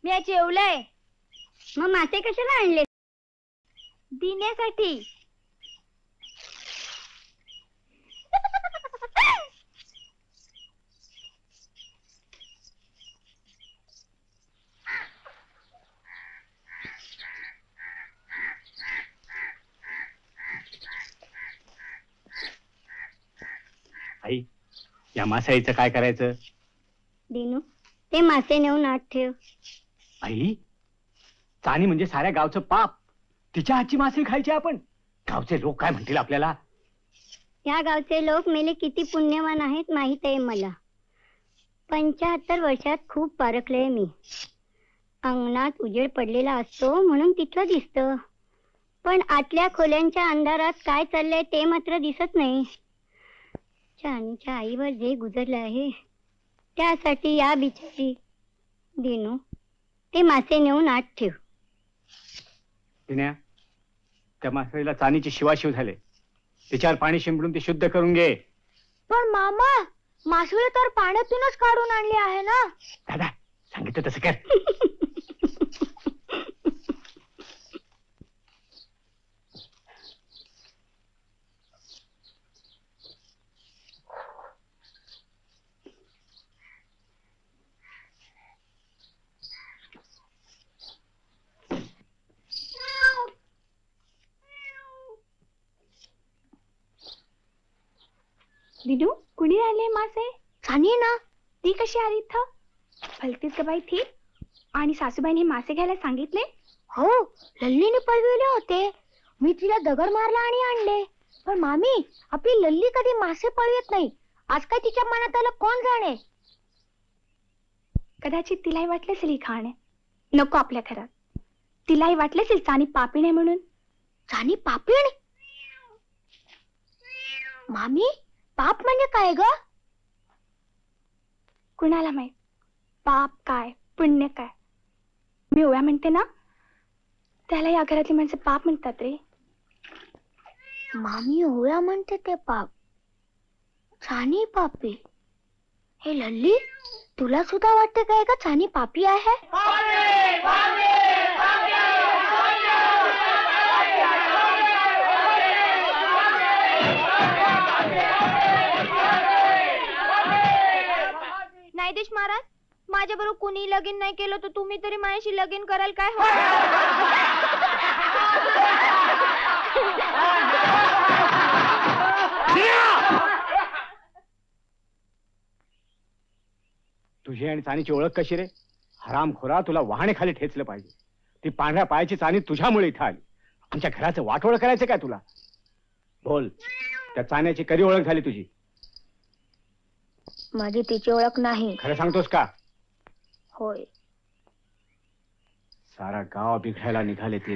मी जेवलंय. मग मासे कशाला आणले? दिन्यासाठी. आई, या मासाईचं काय करायचं? दिनू, ते मासे नेऊन आत ठेव. आई, चानी म्हणजे साऱ्या गावचं पाप. तिच्या हातची मासे खायची आपण. गावचे लोक काय म्हणतील आपल्याला? या गावचे लोक मेले किती पुण्यवान आहेत माहित आहे मला. 75 वर्षात खूप पारखले मी. अंगणात उजेड पडलेला असतो म्हणून तिथलं दिसतं. पण आतल्या खोल्यांच्या अंधारात काय चाललंय ते मात्र दिसत नाही. चानीच्या आईवर जे गुजरलं आहे त्यासाठी या बिचारी दिनू ते मासे नेऊन आत ठेव. दिन्या, त्या मासळीला चानीची शिवाशिव झाले. तिच्यावर पाणी शिंपडून ती शुद्ध करून घे. पण मामा, मासळी तर पाण्यातूनच काढून आणली आहे ना. दादा सांगितलं तसं कर. दिनू, कुणी आले मासे? छानी ना. ती कशी आली इथं? भलतीच ग बाई ती. आणि सासूबाईने मासे घ्यायला सांगितले? हो, लल्लीने पळविले होते. मी तिला दगड मारला आणि आणले. पण मामी, आपली लल्ली कधी मासे पळवत नाही. आज काय तिच्या मनात आलं कोण जाणे. कदाचित तिलाही वाटले असेल ही खाणे नको आपल्या घरात. तिलाही वाटले असेल चानी पापीण आहे म्हणून. चानी पापीण? मामी, पाप म्हणजे काय ग? कुणाला माहित पाप काय पुण्य काय. मी ओव्या म्हणते ना, त्याला या घरातली माणसं पाप म्हणतात रे. मामी ओव्या म्हणते ते पाप. छानी पापी. हे लल्ली, तुला सुद्धा वाटते काय का छानी पापी आहे? न्यायाधीश महाराज, माझ्या बरोबर कुणी लगीन नाही केलं तर तुम्ही तरी माझ्याशी लगीन कराल काय? तुझी आणि चानीची ओळख कशी रे? हरामखोरा, तुला वाहने खाली ठेचलं पाहिजे. ती पांढऱ्या पायाची चानी तुझ्यामुळे इथं आली. आमच्या घराचं वाटोळ करायचं काय तुला? बोल, त्या चाण्याची कधी ओळख झाली तुझी? माझी तिची ओळख नाही. खरं सांगतोस का? होय. सारा गाव बिघडायला निघाले ते.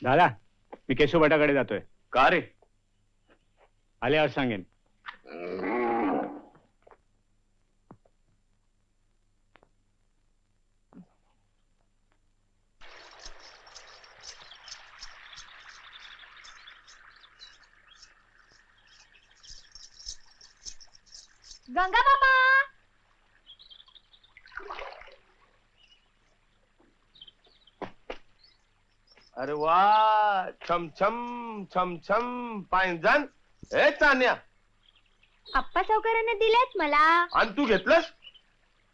दादा, मी केशवभटाकडे जातोय. का रे? आल्यावर सांगेन. गंगा बाबा, अरे वा, छम छम छम छम पायंजण. ए चान्या, आप्पा सावकारांना दिलेत मला. आणि तू घेतलंस?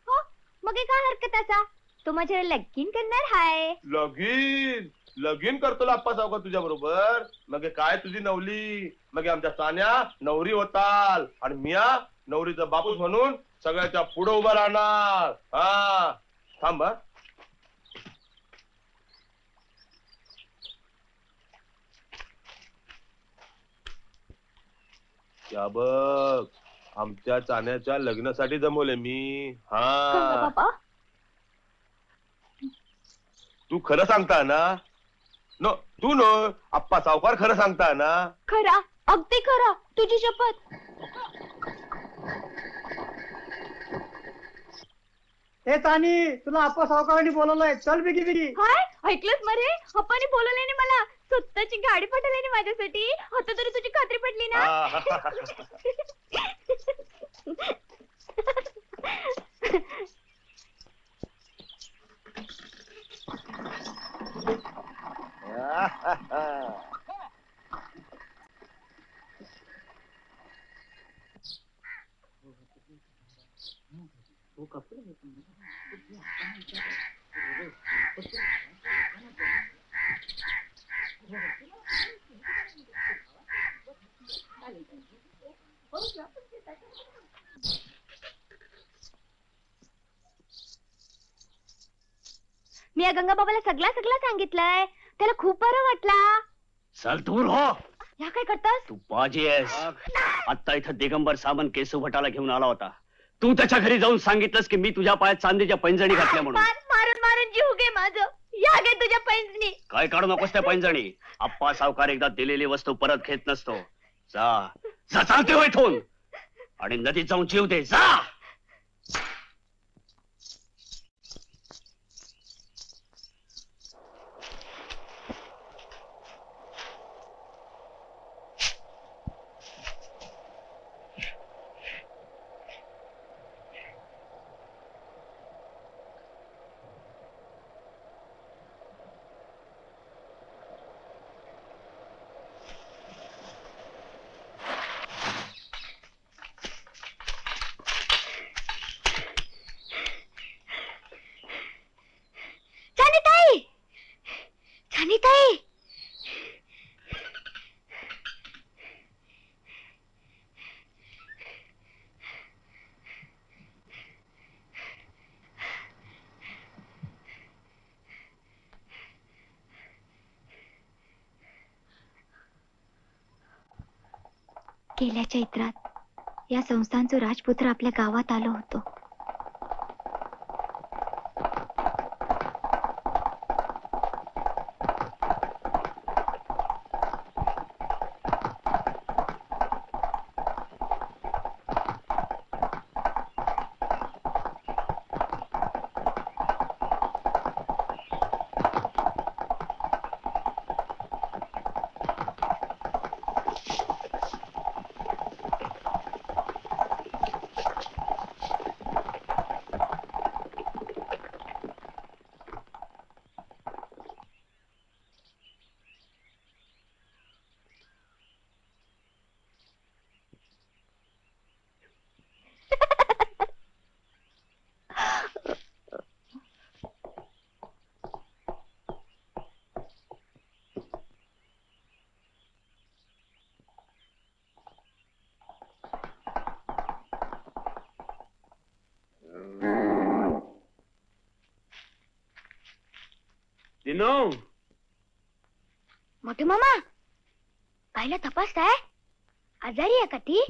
हो, मग हे काय हरकत असा? तो माझ्या लगीन करणार हाय. लगीन लगीन करतो आप्पा सावकार तुझ्या बरोबर. मग हे काय तुझी नवली? मग हे आमच्या चान्या नवरी होताल आणि मिया नवरीचा बापूस म्हणून सगळ्याच्या पुढे उभा राहणार. हा, थांब. या बघ, आमच्या चाण्याच्या लग्नासाठी जमवले मी. हा, बाबा, तू खरं सांगता ना? नो, तू नो आप्पा सावकार खरं सांगता ना? खरा, अगदी खरा, तुझी शपथ. ए चानी, तुला आप्पा सावकारांनी बोलवलंय. चल बिगी बिगी. काय ऐकलंस मरे? अप्पानी बोलवल्याने मला स्वतःची गाडी पाठवली माझ्यासाठी. आता तरी तुझी खात्री पडली ना? मी या गंगाबाबाला सगळा सगळा सांगितलंय. त्याला खूप बरं वाटला. चल दूर हो. या काय करतास? तू बाजी आहेस. आता इथं दिगंबर सामंत केसू भटाला घेऊन आला होता. तू त्याच्या घरी जाऊन सांगितलंस की मी तुझ्या पायात चांदीच्या पैंजणी घातल्या म्हणून. मारून मारून जीव घे माझं. या घे तुझ्या पैंजणी. काय काढू नकोस त्या पैंजणी. आप्पा सावकार एकदा दिलेली वस्तू परत घेत नसतो. जा जा, चालते हो इथून. आणि नदीत जाऊन जीव दे. जा. गेल्या चैत्रात या संस्थांचं राजपुत्र आपल्या गावात आलो होतो. मोठे मामा, बाईला तपासताय? आजारी आहे का ती?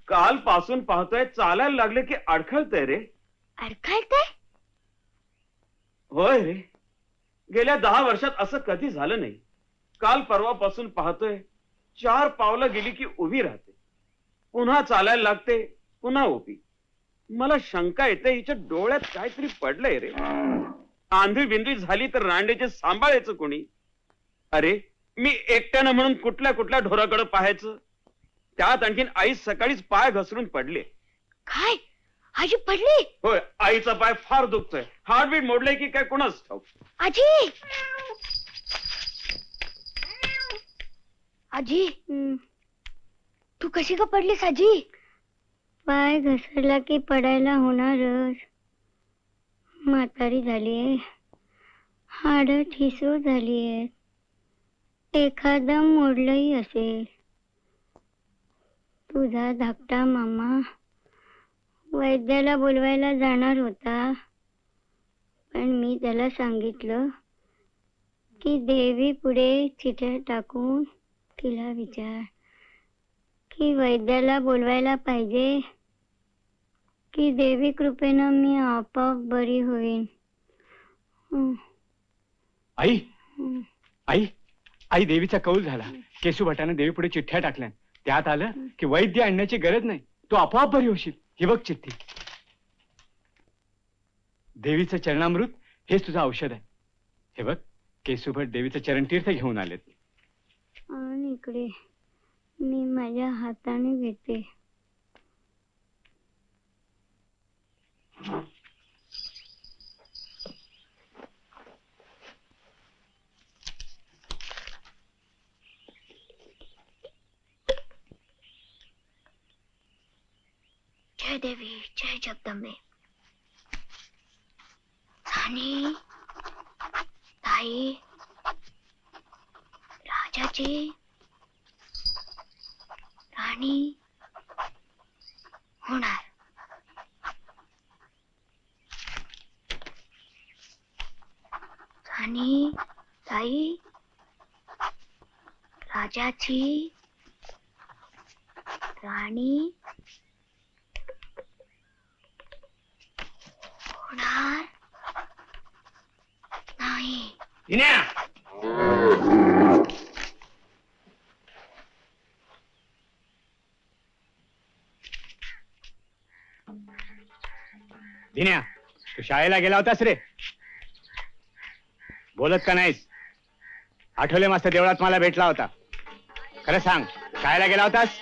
काल पासून पाहतोय चालायला लागले की अडखळतय रे. अडखळतय? होय रे, गेल्या 10 वर्षात असं कधी झालं नाही. काल परवापासून पाहतोय 4 पावलं गेली की उभी राहते, पुन्हा चालायला लागते, पुन्हा उभी. मला शंका येते हिच्या डोळ्यात काहीतरी पडलंय रे. आंधळी बिंद्री झाली तर रांडेचे सांभाळायचं कोणी? अरे मी एकट्यानं म्हणून कुठल्या कुठल्या ढोराकडे पाहायचं? त्यात आणखीन आई सकाळीच पाय घसरून पडले. काय? आजी पडली? होय, आईचा पाय फार दुखतोय. हार्टबीट मोडलंय की काय कोणाच ठाऊक. आजी, आजी, तू कशी का पडलीस आजी? पाय घसरला की पडायला होणारच. म्हातारी झालीये, हाड ठिसूळ झालीये, एखादं मोडलंही असेल. तुझा धाकटा मामा वैद्याला बोलवायला जाणार होता, पण मी त्याला सांगितलं की देवी पुढे चिठ्ठ्या टाकून तिला विचार की वैद्याला बोलवायला पाहिजे की देवी कृपेनं मी आपोआप बरी होईन. आई आई आई, देवीचा कौल झाला. केशू भटाने देवी पुढे चिठ्ठ्या टाकल्या. त्यात आलं की वैद्य आणण्याची गरज नाही, तू आपोआप बरी होशील. ही बघ चिठ्ठी. देवीचं चरणामृत हेच तुझं औषध आहे. हे बघ, केशू भट देवीचं चरणतीर्थ घेऊन आलेत. आणि इकडे मी माझ्या हाताने घेते. जय देवी, जय जगदंबे. राणी, ताई, राजाची राणी होणार. आणि ताई राजाची राणी होणार नाही. दिन्या, तू शाळेला गेला होतास रे? बोलत का नाहीस? आठवले मास्तर देवळात मला भेटला होता. खरं सांग, शाळेला गेला होतास?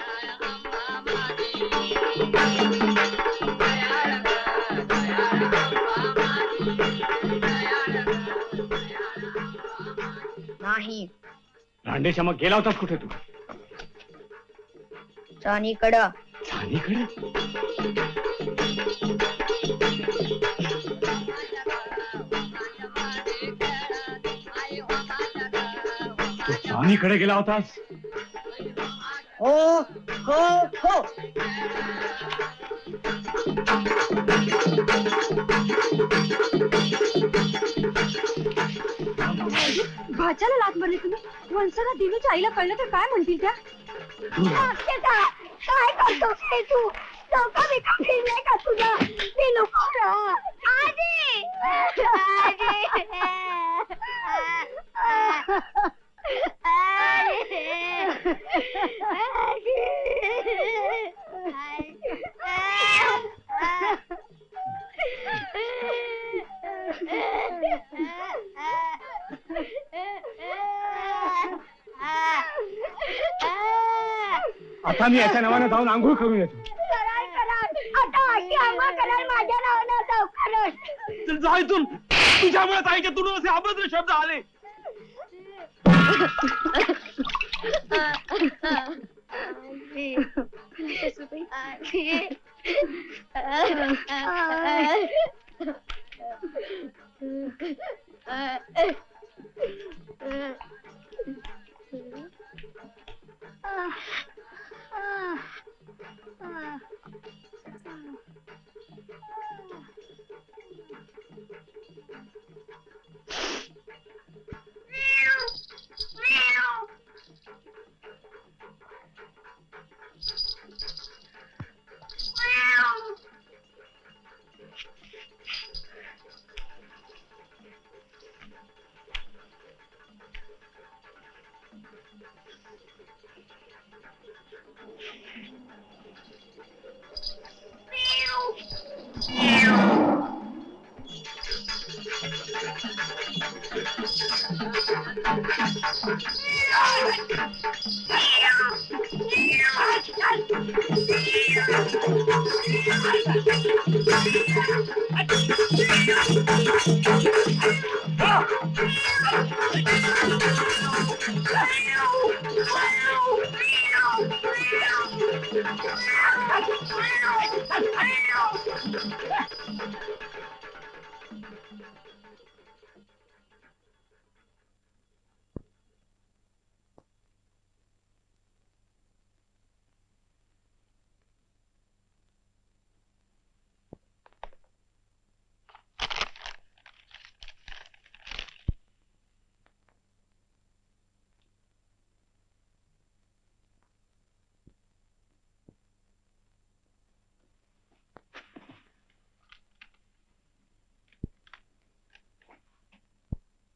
नाही. रांडेच्या मग गेला होतास कुठे तू? चानीकडं. चानीकडे? तू चानीकडे गेला होतास? हो हो हो. भाच्याला लात मारली तुम्ही. वंसना देवीच्या आईला कळलं तर काय म्हणतील त्या? काय करतोस ते तू? डोकं बिकं फिरलंय का तुझं? मी नको ना. आजी! आता मी याच्या नावानं जाऊन आंघोळ करून येतो. आता आजी आम्हा कराल माझ्या नावानं लवकरच. चल जा इथून. तुझ्यामुळे ताईच्या तोंडून असे अभद्र शब्द आले.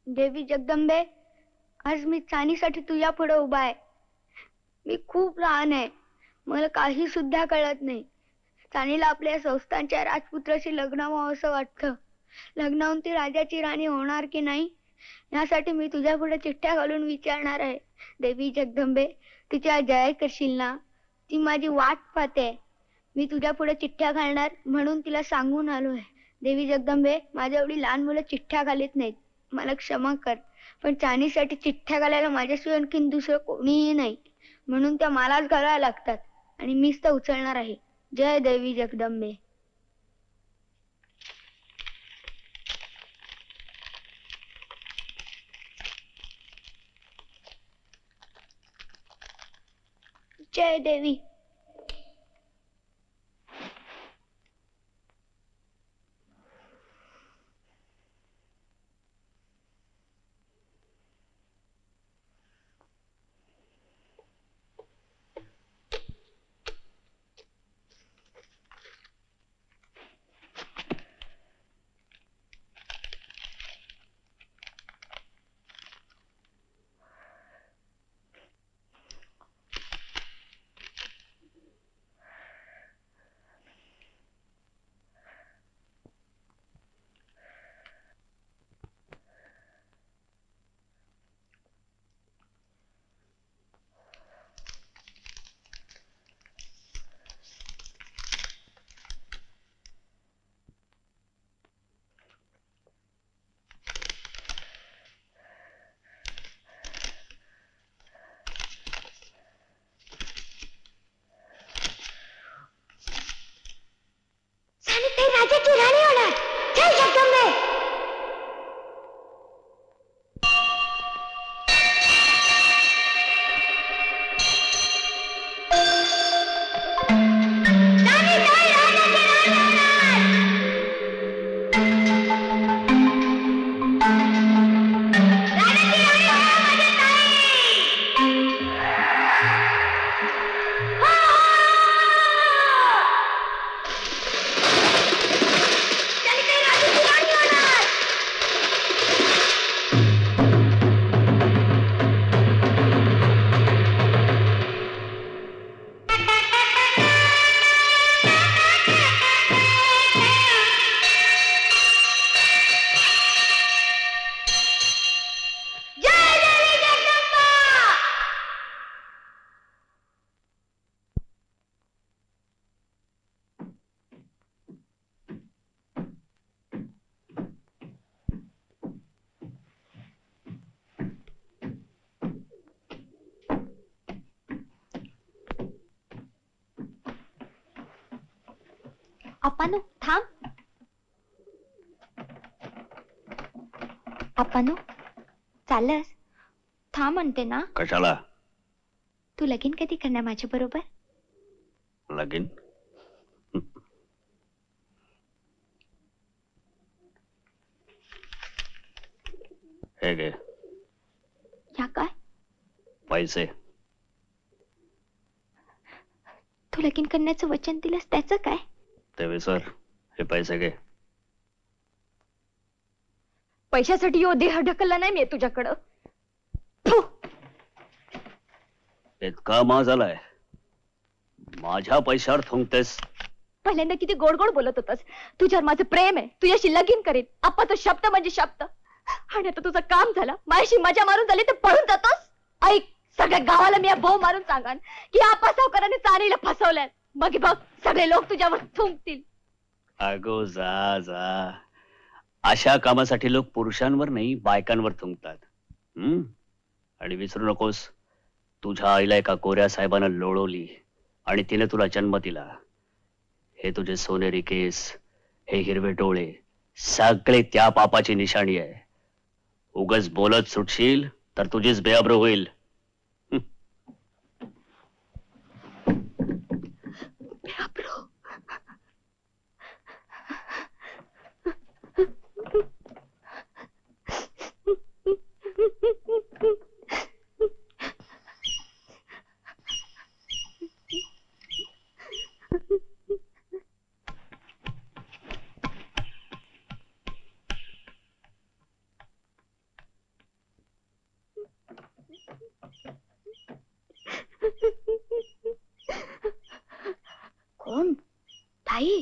देवी जगदंबे, आज मी चानीसाठी तुझ्या पुढे उभा आहे. मी खूप लहान आहे, मला काही सुद्धा कळत नाही. चानीला आपल्या संस्थांच्या राजपुत्राशी लग्न व्हावं असं वाटतं. लग्न होऊन ती राजाची राणी होणार की नाही यासाठी मी तुझ्या पुढे चिठ्ठ्या घालून विचारणार आहे. देवी जगदंबे, तिच्या जय करशील ना? ती माझी वाट पाहते. मी तुझ्या पुढे चिठ्ठ्या घालणार म्हणून तिला सांगून आलोय. देवी जगदंबे, माझ्या एवढी लहान मुलं चिठ्ठ्या घालीत नाहीत, मला क्षमा कर. पण चानीसाठी चिठ्ठ्या घालायला माझ्याशिवाय आणखीन दुसरं कोणीही नाही, म्हणून त्या मलाच घालायला लागतात आणि मीच तर उचलणार आहे. जय देवी जगदंबे. जय देवी. अप्पानो थांब. अप्पानो चाललंस? थांब म्हणते ना. कशाला? तू लगीन कधी करणार माझ्या बरोबर? लगीन? हे घे या काय? पैसे. तू लगीन करण्याचं वचन दिलंस त्याचं काय? ते विसर. हे पैसे घे. पैशासाठी यो देह ढकलला नाही मी तुझ्याकडं. इतका मा झालाय माझ्या पैशावर थुंकतेस. पहिल्यांदा किती गोड गोड बोलत होतास. तुझ्यावर माझं प्रेम आहे, तुझ्याशी लगीन करेन. आप्पाचा शब्द म्हणजे शब्द. आणि आता तुझं काम झालं, माझ्याशी मजा मारून झाली तर पळून जातोस. ऐक, सगळ्या गावाला मी भाऊ मारून सांगान की आप्पा सावकाराने चारीला फसवलंय. मग बघ सगळे लोक तुझ्यावर थुंकतील. अगो जा जा. अशा कामासाठी लोक पुरुषांवर नाही बायकांवर थुंकतात. आणि विसरू नकोस, तुझ्या आईला एका गोऱ्या साहेबानं लोळवली आणि तिने तुला जन्म दिला. हे तुझे सोनेरी केस, हे हिरवे डोळे, सगळे त्या पापाची निशाणी आहे. उगच बोलत सुटशील तर तुझीच बेअब्रू होईल. कोण? ताई?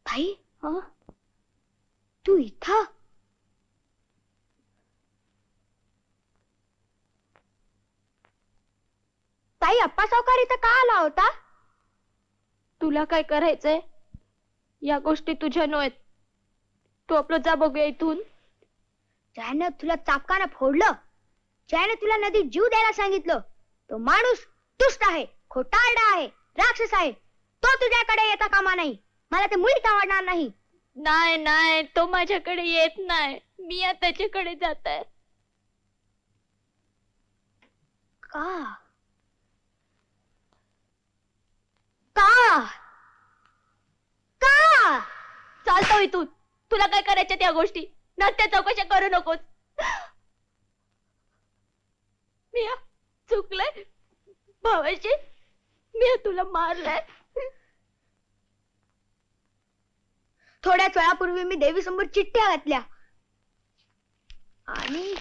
ताई तू इथं? ताई अप्पा सावकार इथं का आला होता? तुला काय करायचंय? या गोष्टी तुझ्या नव्हेत. तू आपलं जा बघूया इथून. ज्यानं तुला चापकानं फोडलं, ज्याने तुला नदीत जीव द्यायला सांगितलं, तो माणूस दुष्ट आहे, खोटारडा आहे, राक्षस आहे. तो तुझ्याकडे येता कामा नाही. मला ते मुळीच आवडणार नाही. नाही नाही, तो माझ्याकडे येत नाही. मी आता त्याच्याकडे जात आहे. का? का? का? चालतो इथून. तुला काय करायच्या त्या गोष्टी नसत्या चौकशा करू नकोस. मी चुकलंय भावाची. मी तुला मारलंय. थोड्याच वेळापूर्वी मी देवी समोर चिठ्ठ्या घातल्या आणि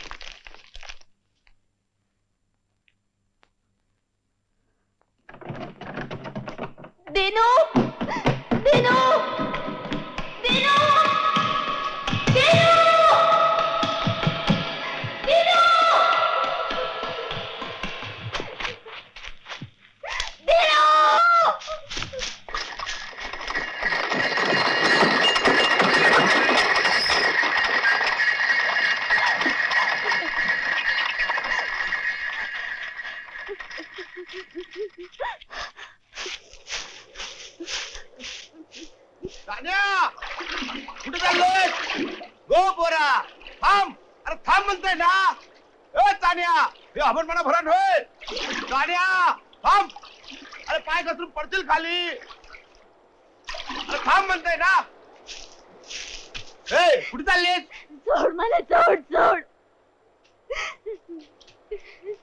देनो देनो देनो कुठे चाललोय? गो पोरा थांब. अरे थांब म्हणतोय ना. ए तान्या, हे अभनपणा भरण होय. तान्या थांब. अरे पाय घसरून पडतील खाली. अरे थांब म्हणतोय ना. ए कुठे चाललीस? सोड मला, सोड सोड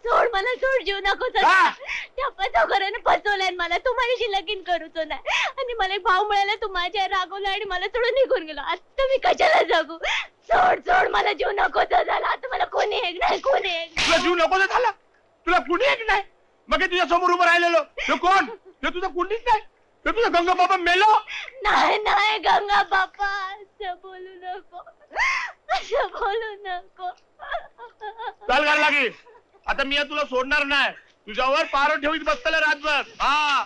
सोड मला, सोड. जीव नको. त्या पचावकराने फसवलंय मला. तू माझ्याशी लगीन करूच नाही आणि मला एक भाऊ मिळाला. तू माझ्या रागवला आणि मला सोडून निघून गेलो. आता मी कशाला जगू? सोड सोड मला. जीव नको झाला. आता मला कोणी एक नाही, कोणी एक. तुला जीव नको झाला? तुला कुणी एक नाही? मग तुझ्या समोर उभं राहिलेलो हे कोण? हे तुझं कुणीच नाही. हे तुझा गंगा बाबा मेलो. नाही नाही गंगा बापा, असं बोलू नको, असं बोलू नको. चाल घाल लागे. आता मी तुला सोडणार नाही. तुझ्यावर पार ठेवीत बसतले रातभर. हा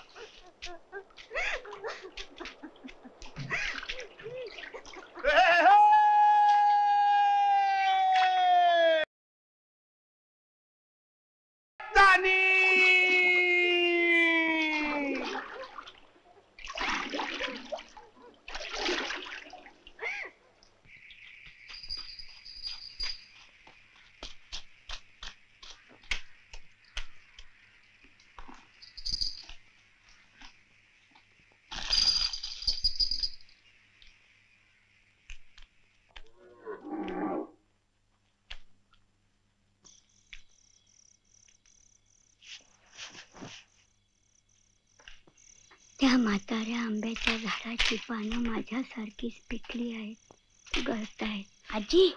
त्या म्हाताऱ्या आंब्याच्या झाडाची पानं माझ्यासारखीच पिकली आहेत, गळतायत. आजी,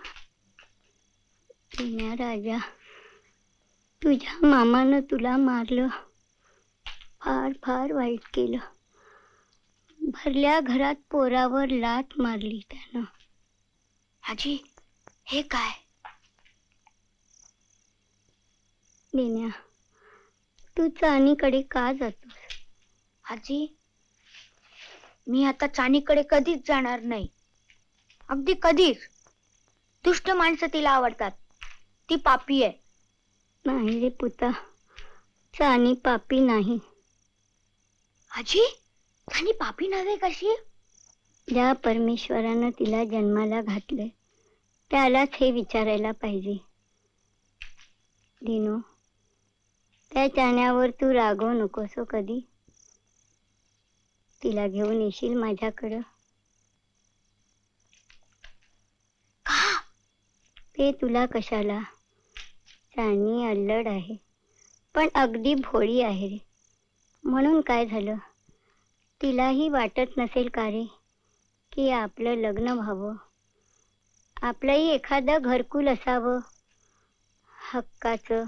पुण्या राजा, तुझ्या मामानं तुला मारलं. फार फार वाईट केलं. भरल्या घरात पोरावर लाथ मारली त्यानं. आजी, हे काय? दिन्या, तू चानीकडे का जातोस? आजी, मी आता चानीकडे कधीच जाणार नाही. अगदी कधीच. दुष्ट माणसं तिला आवडतात. ती पापी आहे. नाही रे पुता, चानी पापी नाही. आजी, चानी पापी नव्हे कशी? ज्या परमेश्वरानं तिला जन्माला घातले त्यालाच हे विचारायला पाहिजे. दिनू, त्या चाण्यावर तू रागवू नकोस कधी. तिला घेऊन येशील माझ्याकडं? का? ते तुला कशाला? चाणी अल्लड आहे, पण अगदी भोळी आहे रे. म्हणून काय झालं? तिलाही वाटत नसेल का रे की आपलं लग्न व्हावं, आपलंही एखादं घरकुल असावं हक्काचं.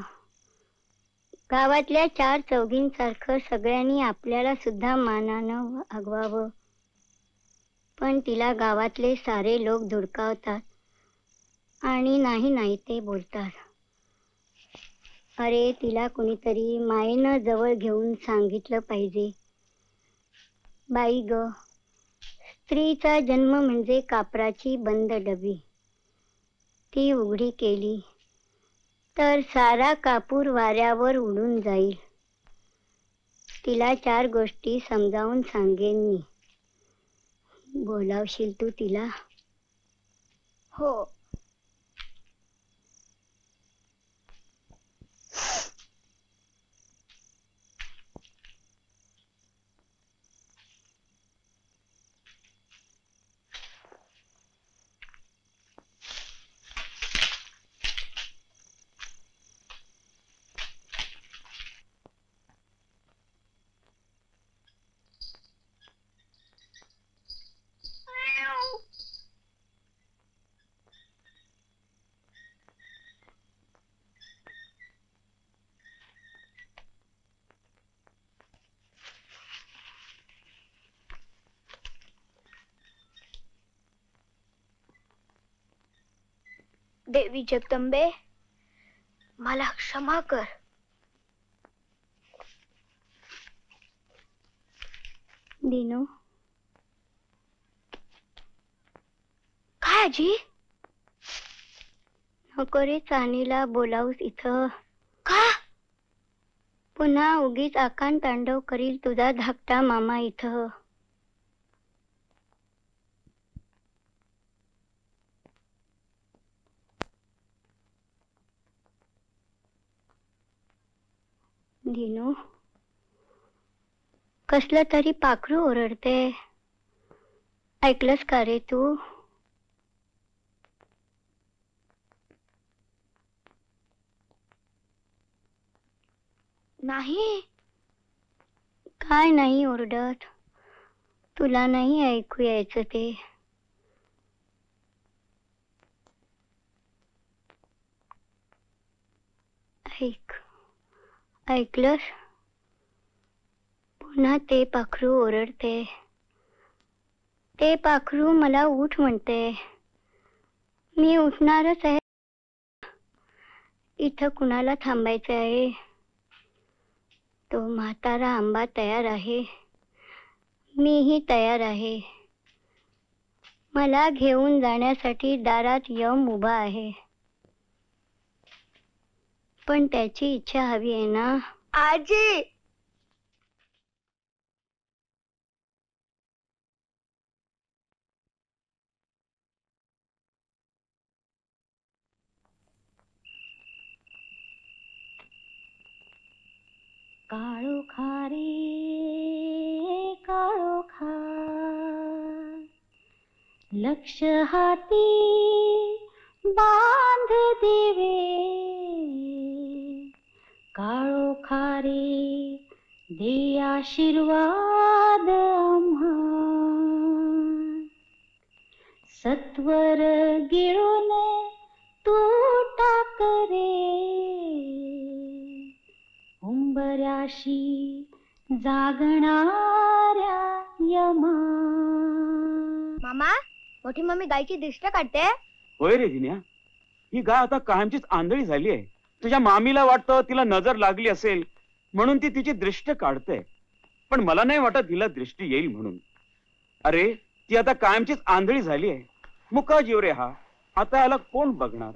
गावातल्या 4 चौघींसारखं सगळ्यांनी आपल्याला सुद्धा मानानं वागवावं. पण तिला गावातले सारे लोक धुडकावतात आणि नाही नाही ते बोलतात. अरे, तिला कुणीतरी मायेनं जवळ घेऊन सांगितलं पाहिजे, बाई ग, स्त्रीचा जन्म म्हणजे कापराची बंद डबी. ती उघडी केली तर सारा कापूर वाऱ्यावर उडून जाईल. तिला 4 गोष्टी समजावून सांगेन मी. बोलावशील तू तिला? हो. देवी जगदंबे, मला क्षमा कर. दिनू, काय आजी? नको रे चानीला बोलावूस इथं. का? पुन्हा उगीच आकांत तांडव करील तुझा धाकटा मामा इथं. दिनू, कसलं तरी पाखरू ओरडते. ऐकलंस का रे तू? नाही. काय नाही ओरडत? तुला नाही ऐकू यायचं ते? ऐकलंस? पुन्हा ते पाखरू ओरडते. ते पाखरू मला उठ म्हणते. मी उठणारच आहे. इथं कुणाला थांबायचं आहे? तो म्हातारा आंबा तयार आहे, मीही तयार आहे. मला घेऊन जाण्यासाठी दारात यम उभा आहे. पण त्याची इच्छा हवी आहे ना आजी? काळोखा रे काळोखा, लक्ष हाती बांध देवे. काळोखा रे दे आशीर्वाद आम्हा सत्वर गिळून तू टाक रे उंबऱ्याशी जागणाऱ्या यमा. मामा, मोठी मम्मी गायची दिष्ट काढते. होय रे दिन्या, ही गाय आता कायमचीच आंधळी झाली आहे. तुझ्या मामीला वाटतं तिला नजर लागली असेल म्हणून ती तिची दृष्ट काढते, पण मला नाही वाटत तिला दृष्टी येईल म्हणून. अरे ती आता कायमचीच आंधळी झाली आहे. मुका जीव रे हा, आता याला कोण बघणार?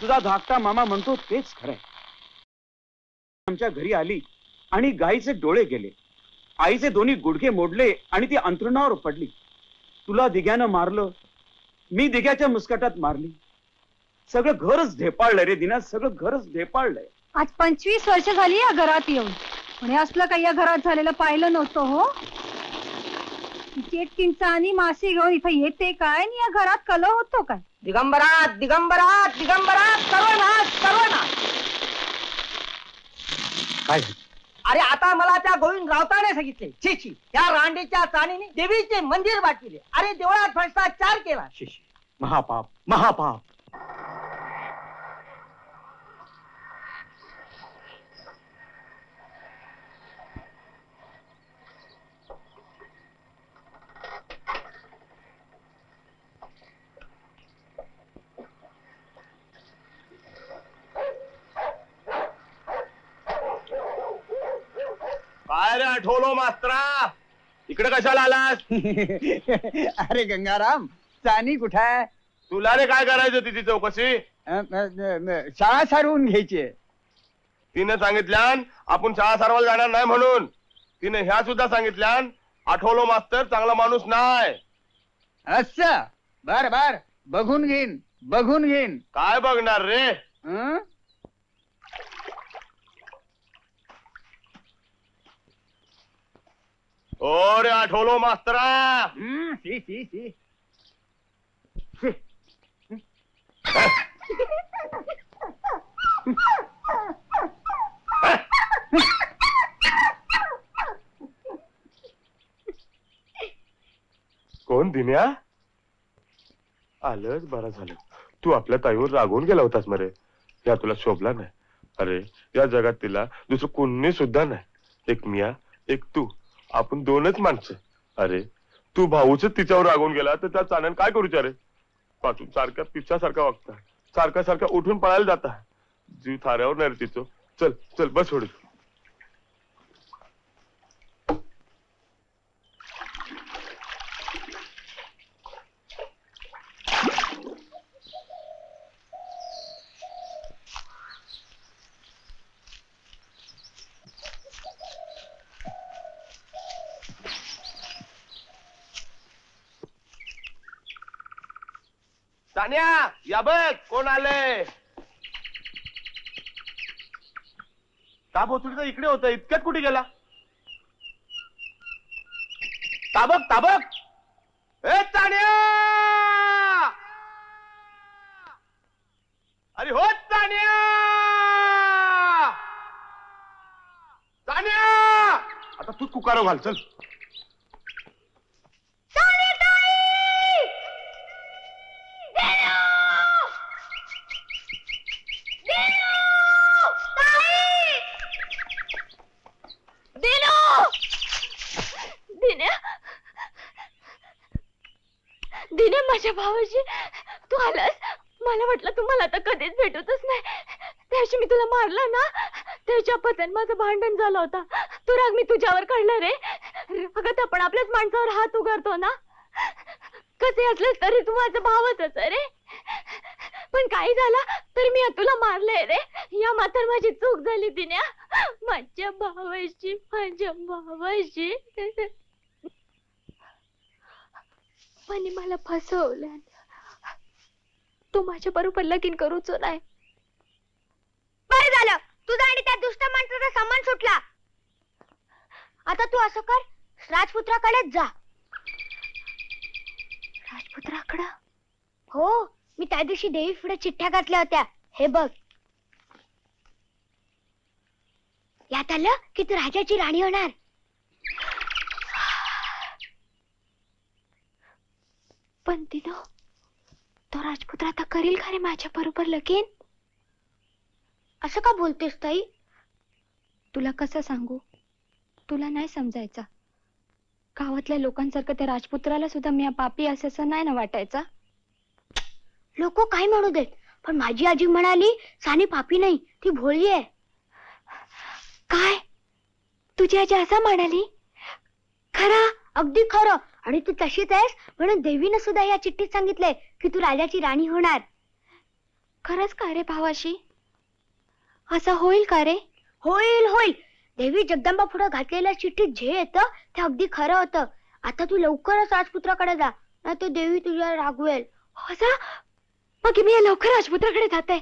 तुझा धाकटा मामा म्हणतो तेच खरंय. आमच्या घरी आली आणि गाईचे डोळे गेले, आईचे दोन्ही गुडघे मोडले आणि ती अंथरुणावर पडली. तुला दिग्यानं मारलं, मी दिग्याच्या मुस्कटात मारली. सगळं घरच ढेपाळलंय रे दिना, सगळं घरच ढेपाळलंय. आज 25 वर्ष झाली या घरात येऊन, पण हे असलं काही या घरात झालेलं पाहिलं नव्हतं हो. चेटकिंचा आणि मासे घेऊन इथं येते काय आणि या घरात कलह होतो काय? दिगंबरा दिगंबरा दिगंबरा, सर्वनाश सर्वनाश. काय? अरे आता मला त्या गोविंद रावताने सांगितले, छी छी, त्या रांडेच्या चाणीने देवीचे मंदिर बाटविले. अरे देवळात भ्रष्टाचार केला. महापाप महापाप. काय रे आठवलो मास्त्रा, इकडे कशाला आलास? अरे गंगाराम, चानी कुठे आहे? तुला रे काय करायचं तिची चौकशी? शाळा सारवून घ्यायची. तिने सांगितल्यान आपण शाळा सारवायला जाणार नाही म्हणून. तिने ह्या सुद्धा सांगितल्यान आठवलो मास्तर चांगला माणूस नाही. असं बर बर, बघून घेईन बघून घेईन. काय बघणार रे? ओ रे आठवलो मास्तरा. सी सी सी. कोण दिन्या? आलंच बरं झालं. तू आपल्या ताईवर रागवून गेला होतास मरे. या तुला शोभला नाही. अरे या जगात तिला दुसरं कोणी सुद्धा नाही. एक मिया एक तू, आपण दोनच माणसं. अरे तू भाऊच तिच्यावर रागवून गेला तर त्या चाण्यान काय करूच्या रे? पाठून सारख्या पिच्छासारखा वागता, सारखा सारखा उठून पळायला जाता. जीव थाऱ्यावर नाही रे तिचं. चल चल बस सोड. तान्या या बघ कोण आले. ताबोचुडीचा इकडे होता, इतक्यात कुठे गेला? ताबक ताबक, ए तान्या, अरे हो तान्या, तान्या, आता तूच कुकारो घाल. चल दिने, माझ्या भावाची तू आलास. मला वाटलं तुम्हाला आता कधीच भेटतच नाही. त्याशी मी तुला मारला ना, त्याच्या पत्यान माझं भांडण झालं होता. तू राग मी तुझ्यावर काढला रे. अगं आपण आपल्याच माणसावर हात उगारतो ना. कसे असलेस तरी तू माझा भावच रे. पण काही झालं तरी मी तुला मारलंय रे. या मात्र माझी चूक झाली दिन्या. माझ्या भावाशी पण मला फसवलं. तू माझ्या बरोबर लगीन करूच नाही. बरं झालं, तुझा आणि त्या दुष्ट माणसाचा सामान सुटला. आता तू असं कर, राजपुत्राकडेच जा. राजपुत्राकडं? हो, मी त्या दिवशी देवी पुढे चिठ्ठ्या घातल्या होत्या. हे बघ. यात आलं की तू राजाची राणी होणार. पण तिनो तो राजपुत्र आता करील का रे माझ्या बरोबर लगीन? असं का बोलतेस ताई? तुला कसं सांगू, तुला नाही समजायचा. गावातल्या लोकांसारखं त्या राजपुत्राला सुद्धा मी पापी असं नाही ना वाटायचा. लोक काय म्हणू देत, पण माझी आजी म्हणाली सानी पापी नाही, ती भोळी आहे. काय तुझी आजी असं म्हणाली? खरं? अगदी खरं. आणि तू तशीच आहेस म्हणून देवीनं सुद्धा या चिठ्ठीत सांगितलंय की तू राजाची राणी होणार. खरंच का रे भावाशी? असं होईल का रे? होईल होईल. देवी जगदंबा पुढे घातलेल्या चिठ्ठीत जे येतं ते अगदी खरं होतं. आता तू लवकरच राजपुत्राकडे जा, नाही तर देवी तुझ्या रागवेल. हो जा. मग मी लवकर राजपुत्राकडे जाते.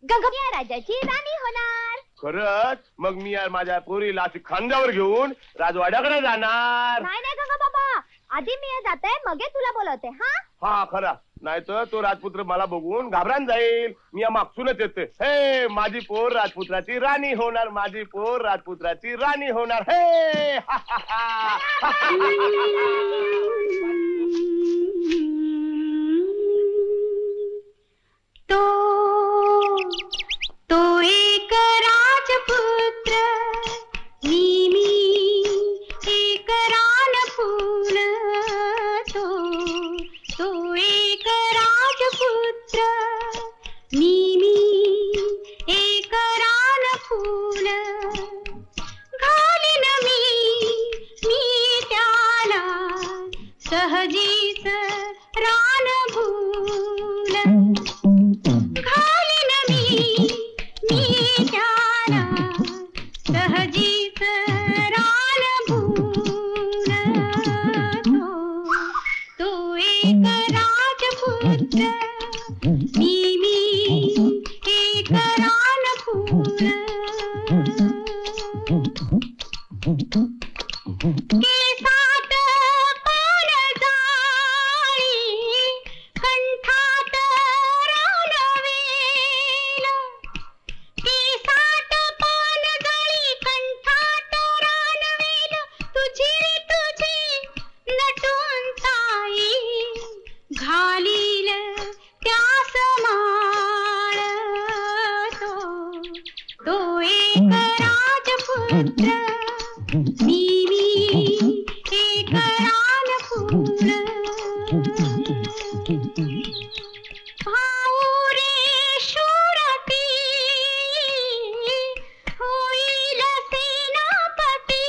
गंगा राजाची राणी होणार. खरंच? मग मी माझ्या पोरीला अशी खांद्यावर घेऊन राजवाड्याकडे जाणार. नाही नाही गंगा बाबा, आधी मी जाते मग तुला बोलवते. हा हा खरा, नाही तर तो राजपुत्र मला बघून घाबरान जाईल. मी या मागसूनच येते. हे माझी पोर राजपुत्राची राणी होणार, माझी पोर राजपुत्राची राणी होणार. हे तो एक राजपुत्र मी एक रानफूल. तो एक राजपुत्र मी एक रानफूल. घालीन मी त्याला सहजीच रानभूल. घालीन मी त्याला सहजीच रानभूल. तो एक राजपुत्र मी एक रानफूल. केसात पानजाळी, कंठात रानवेल. केसात पानजाळी, कंठात रानवेल. तुझी नटून ताई घालील त्यास माळ. तो एक राजपुत्र मी एक रानफूल. भाऊ रे शूरती होईल सेनापती.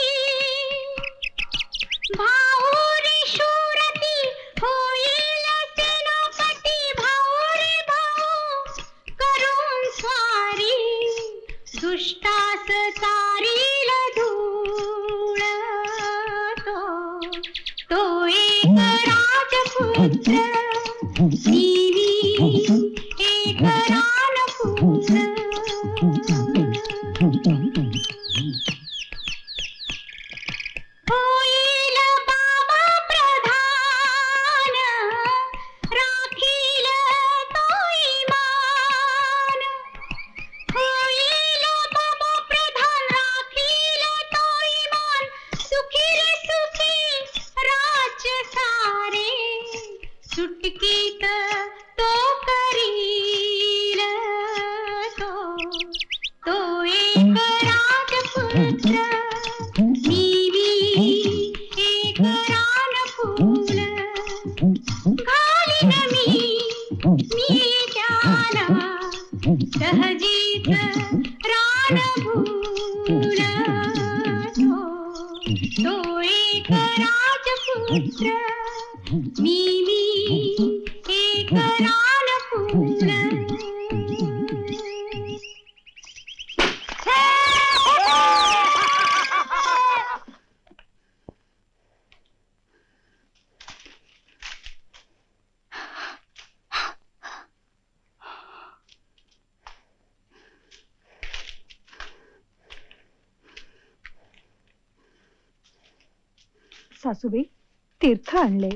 भाऊ रे शूरती होईल सेनापती. भाऊ रे भाऊ करून स्वारी, दुष्टास चारील धूळ. तो एक राजपुत्र मी एक रानफूल. होईल बाबा प्रधान, राखील तो इमान. होईल बाबा प्रधान, राखील तो इमान. सुखी रे सुखी राज्य सारे, सुटकीत तो करील. तो एक राजपुत्र मी एक रानफूल. घालीन मी त्याला सहजीच रानभूल. तो एक राजपुत्र मी एक रानफूल. सासूबाई, तीर्थ आणले,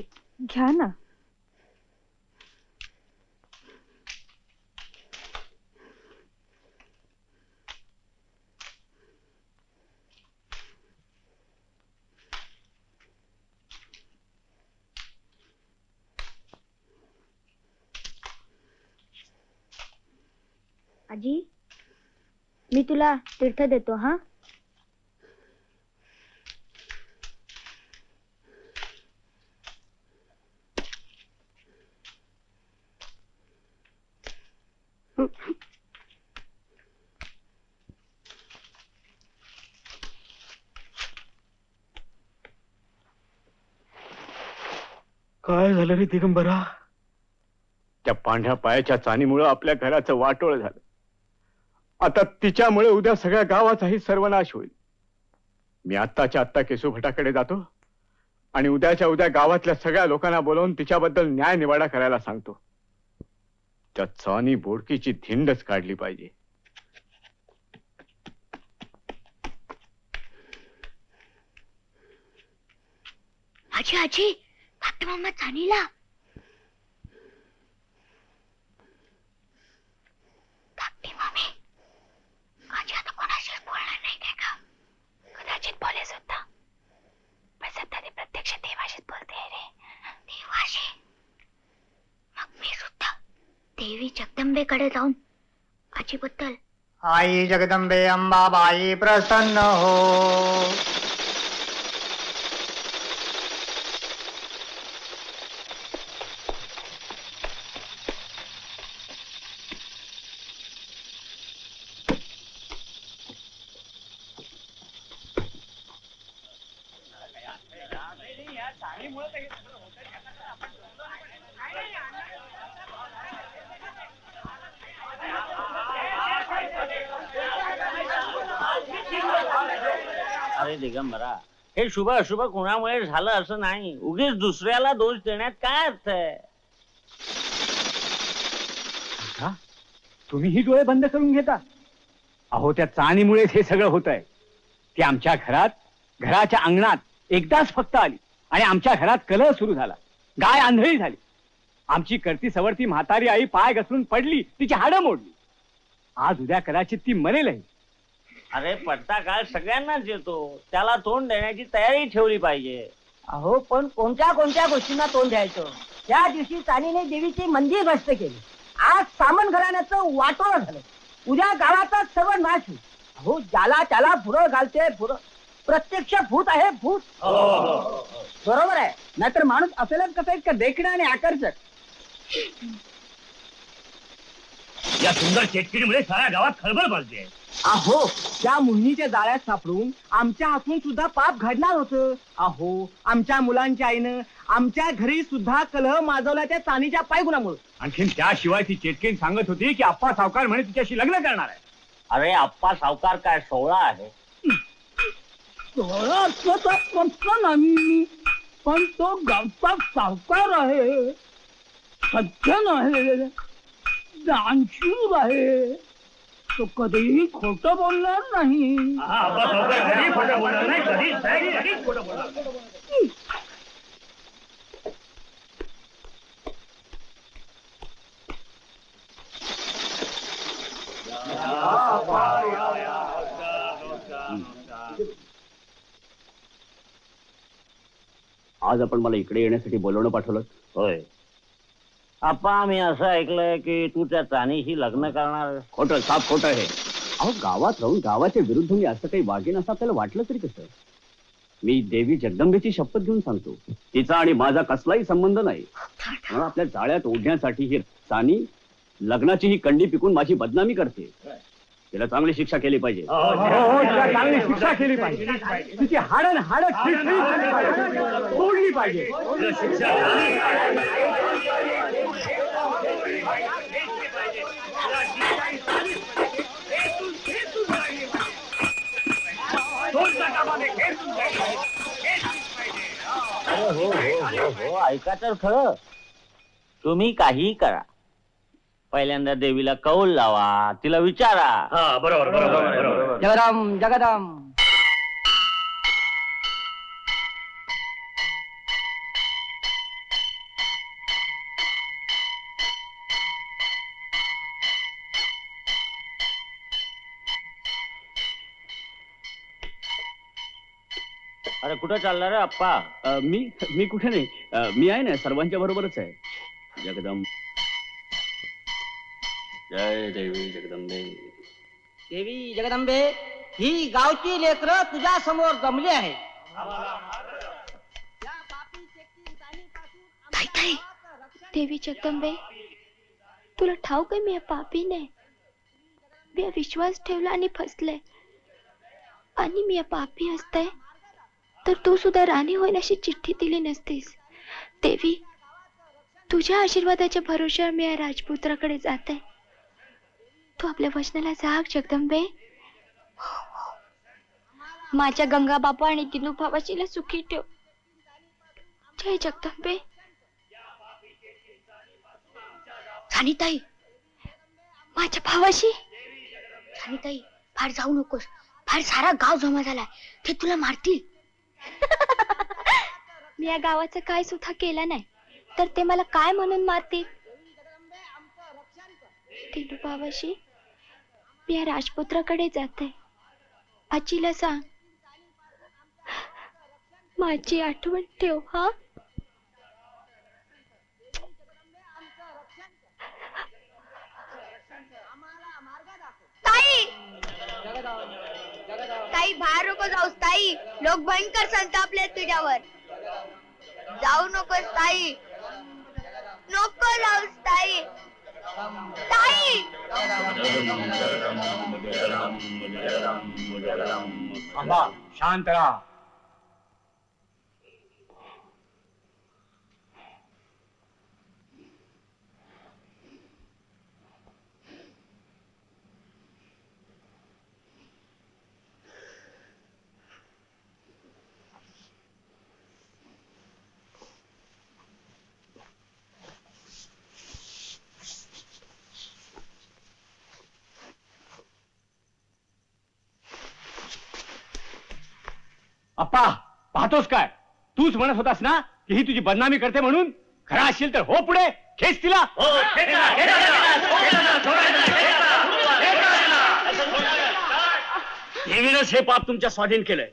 घ्या ना. आजी मी तुला तीर्थ देतो हा. काय झालं रे दिगंबरा? त्या पांढऱ्या पायाच्या चानीमुळे आपल्या घराचं वाटोळ झालं. आता तिच्यामुळे उद्या सगळ्या गावाचाही सर्वनाश होईल. मी आत्ताच्या आत्ता केशवभटाकडे जातो आणि उद्याच्या उद्या गावातल्या सगळ्या लोकांना बोलवून तिच्याबद्दल न्याय निवाडा करायला सांगतो. त्या चानी बोडकीची धिंडच काढली पाहिजे. आजी आजी धाकटे मामा चानीला. धाकटे मामी आजी आता कोणाशीच बोलणार नाही काय का? कदाचित बोले सुद्धा, पण सध्या ते प्रत्यक्ष देवाशीच बोलते रे. देवाशी. मग मी सुद्धा देवी जगदंबेकडे जाऊन आजीबद्दल. आई जगदंबे अंबाबाई प्रसन्न हो. अरे दिगंबरा, हे शुभ अशुभ कोणामुळे झालं असं नाही. उगीच दुसऱ्याला दोष देण्यात काय अर्थ आहे? तुम्हीही डोळे बंद करून घेता. अहो त्या चाणीमुळेच हे सगळं होत आहे. ती आमच्या घराच्या अंगणात एकदाच फक्त आली आणि आमच्या घरात कलह सुरू झाला. गाय आंधळी झाली. आमची करती सवरती म्हातारी आई पाय घसरून पडली, तिची हाडं मोडली. आज उद्या कदाचित ती मरेलही. अरे पडता काळ सगळ्यांनाच येतो, त्याला तोंड देण्याची तयारी ठेवली पाहिजे. अहो पण कोणत्या कोणत्या गोष्टींना तोंड द्यायचं? त्या दिवशी चानीने देवीचे मंदिर भ्रष्ट केले. आज सामंत घराण्याचं वाटोळ झालं. उद्या गावाचा सर्व नाश होईल. अहो ज्याला त्याला फुरं घालते फुरं. प्रत्यक्ष भूत आहे भूत. बरोबर आहे, नाहीतर माणूस असेलच कसं इतका देखणं आणि आकर्षक. या सुंदर चेटकिरीमुळे साऱ्या गावात खळबळ माजते. अहो त्या मोहिनीच्या जाळ्यात सापडून आमच्या हातून सुद्धा पाप घडणार होतं. अहो आमच्या मुलांच्या आईनं आमच्या घरी सुद्धा कलह माजवला त्या चानीच्या पायगुणामुळे. आणखीन त्याशिवाय ती चेटकीन सांगत होती की आप्पा सावकार म्हणे तिच्याशी लग्न करणार आहे. अरे आप्पा सावकार काय 16 आहे? 16 असलं तर म्हटलं नाही, पण तो गावचा सावकार आहे, सज्जन आहे, दानशूर आहे. तो कधीही खोटं बोलणार नाही. आज आपण मला इकडे येण्यासाठी बोलवणं पाठवलं? होय आप्पा, मी असं ऐकलंय की तू त्या चानीशी लग्न करणार. खोटं, साफ खोटं आहे. अहो गावात राहून गावाच्या विरुद्ध मी असं काही वागेन असं आपल्याला वाटलं तरी कसं? मी देवी जगदंबेची शपथ घेऊन सांगतो, तिचा आणि माझा कसलाही संबंध नाही. म्हणून आपल्या जाळ्यात ओढण्यासाठी ही चानी लग्नाची ही कंडी पिकून माझी बदनामी करते. तिला चांगली शिक्षा केली पाहिजे. चांगली शिक्षा केली पाहिजे. तिची हाडं तोडली पाहिजे. हो ऐका तर खरं, तुम्ही काही करा, पहिल्यांदा देवीला कौल लावा, तिला विचारा. बरोबर. जगदम जगदम. अरे कुठं चालला रे अप्पा? मी कुठे नाही, मी आहे ना सर्वांच्या बरोबरच आहे. जगदम जय देवी जगदंबे. देवी जगदंबे, ही गावची लेकरं तुझ्या समोर जमली आहे. ताई ताई, देवी जगदंबे, तुला ठाऊक आहे मी पापी नाही. मी विश्वास ठेवला आणि फसले. आणि मी पापी असते तर तू सुद्धा राणी होईल अशी चिठ्ठी दिली नसतीस. देवी, तुझ्या आशीर्वादाच्या भरोश्यावर मी या राजपुत्राकडे जाते. तू आपल्या वचनाला जाग जगदंबे. माझ्या गंगा बापा आणि दिनू भावाशीला सुखी ठेव. जय जगदंबे. सानिताई, माझ्या भावाशी. सानिताई, फार जाऊ नकोस. फार सारा गाव जमा झालाय. ते तुला मारतील. मी या गावाचं काय सुद्धा केलं नाही तर ते मला काय म्हणून मारतील. दिनू भावाशी, मी या राजपुत्राकडे जाते. आजीला सांग माझी आठवण ठेव. हा, ताई. ताई, बाहेर नको जाऊस ताई. लोक भयंकर संतापले तुझ्यावर. जाऊ नकोस ताई. नको जाऊस ताई. ताई. थांबा, शांत राहा. अप्पा, पाहतोस काय? तूच म्हणत होतास ना की ही तुझी बदनामी करते म्हणून. खरा असेल तर हो पुढे, खेच तिला. देवीनंच हे पाप तुमच्या स्वाधीन केलंय.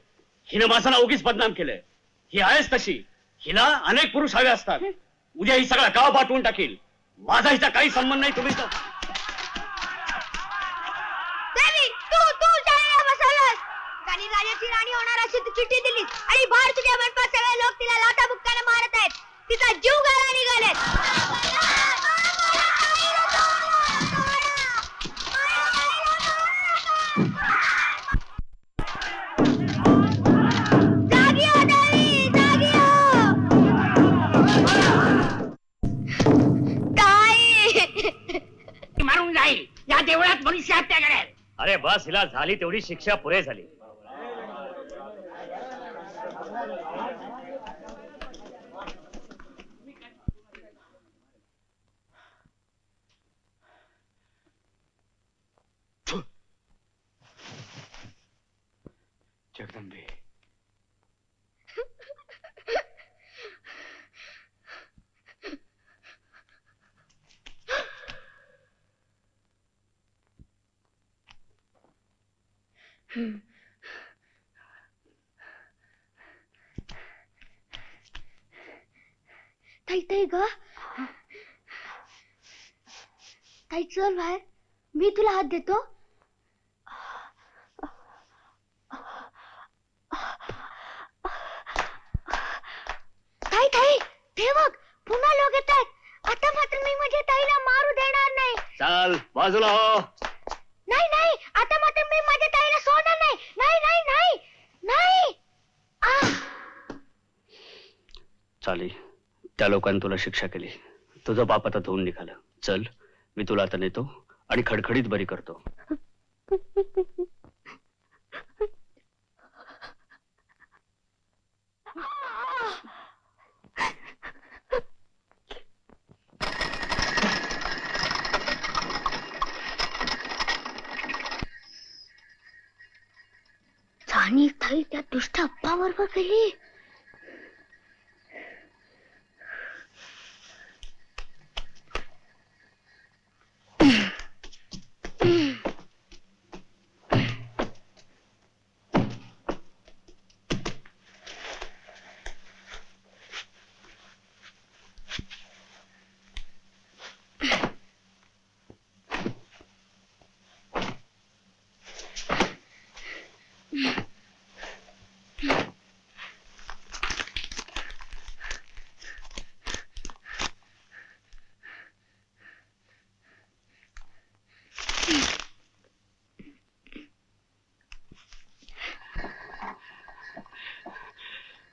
हिनं माझं नाव उगीच बदनाम केलंय. ही आहेच तशी. हिला अनेक पुरुष हवे असतात. उद्या ही सगळा गाव पाठवून टाकील. माझा हिचा काही संबंध नाही. तुम्ही राजाची राणी होणार अशी तू चिठ्ठी दिली आणि बाहेर तुझ्या मंडपात सगळे लोक तिला लाथा बुक्क्याने मारत आहेत. तिचा जीव घाला निघालेत. जागी हो देवी, जागी हो. ताई, मारून जाईल. या देवळात मनुष्य हत्या करेल. अरे बस, हिला झाली तेवढी शिक्षा पुरे झाली. जगदंबे, ताई ताई ग. ताई चल बाहेर, मी तुला हात देतो. ताई ताई, ते बघ, पुन्हा लोक येत आहेत. आता मात्र मी माझ्या ताईला मारू देणार नाही. चाल बाजूला हो. नाही नाही, आता मात्र मी माझ्या ताईला सोडणार नाही. नाही नाही नाही नाही. चालेल, त्या लोकांनी तुला शिक्षा केली. तुझं पाप आता धुवून निघालं. चल, मी तुला आता नेतो आणि खडखडीत बरी करतो. आणि ताई त्या दुष्ट अप्पा बरोबर गेली.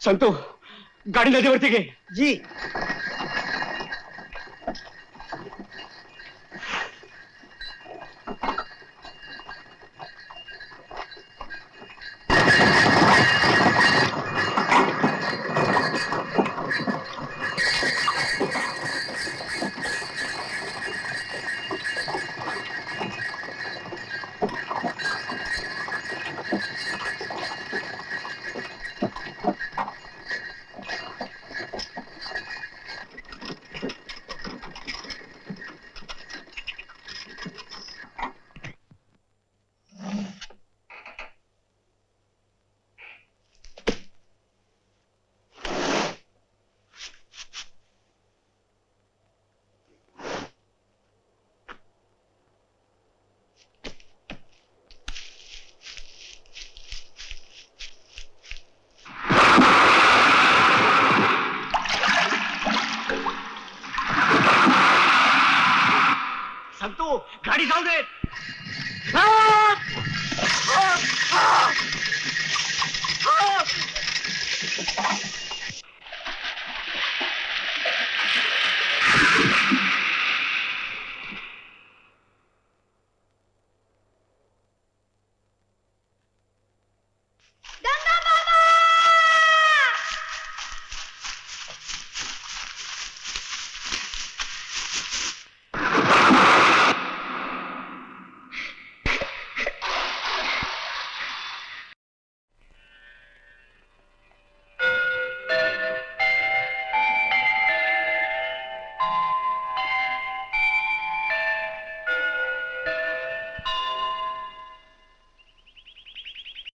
संतू गाडी नदीवरती घे. जी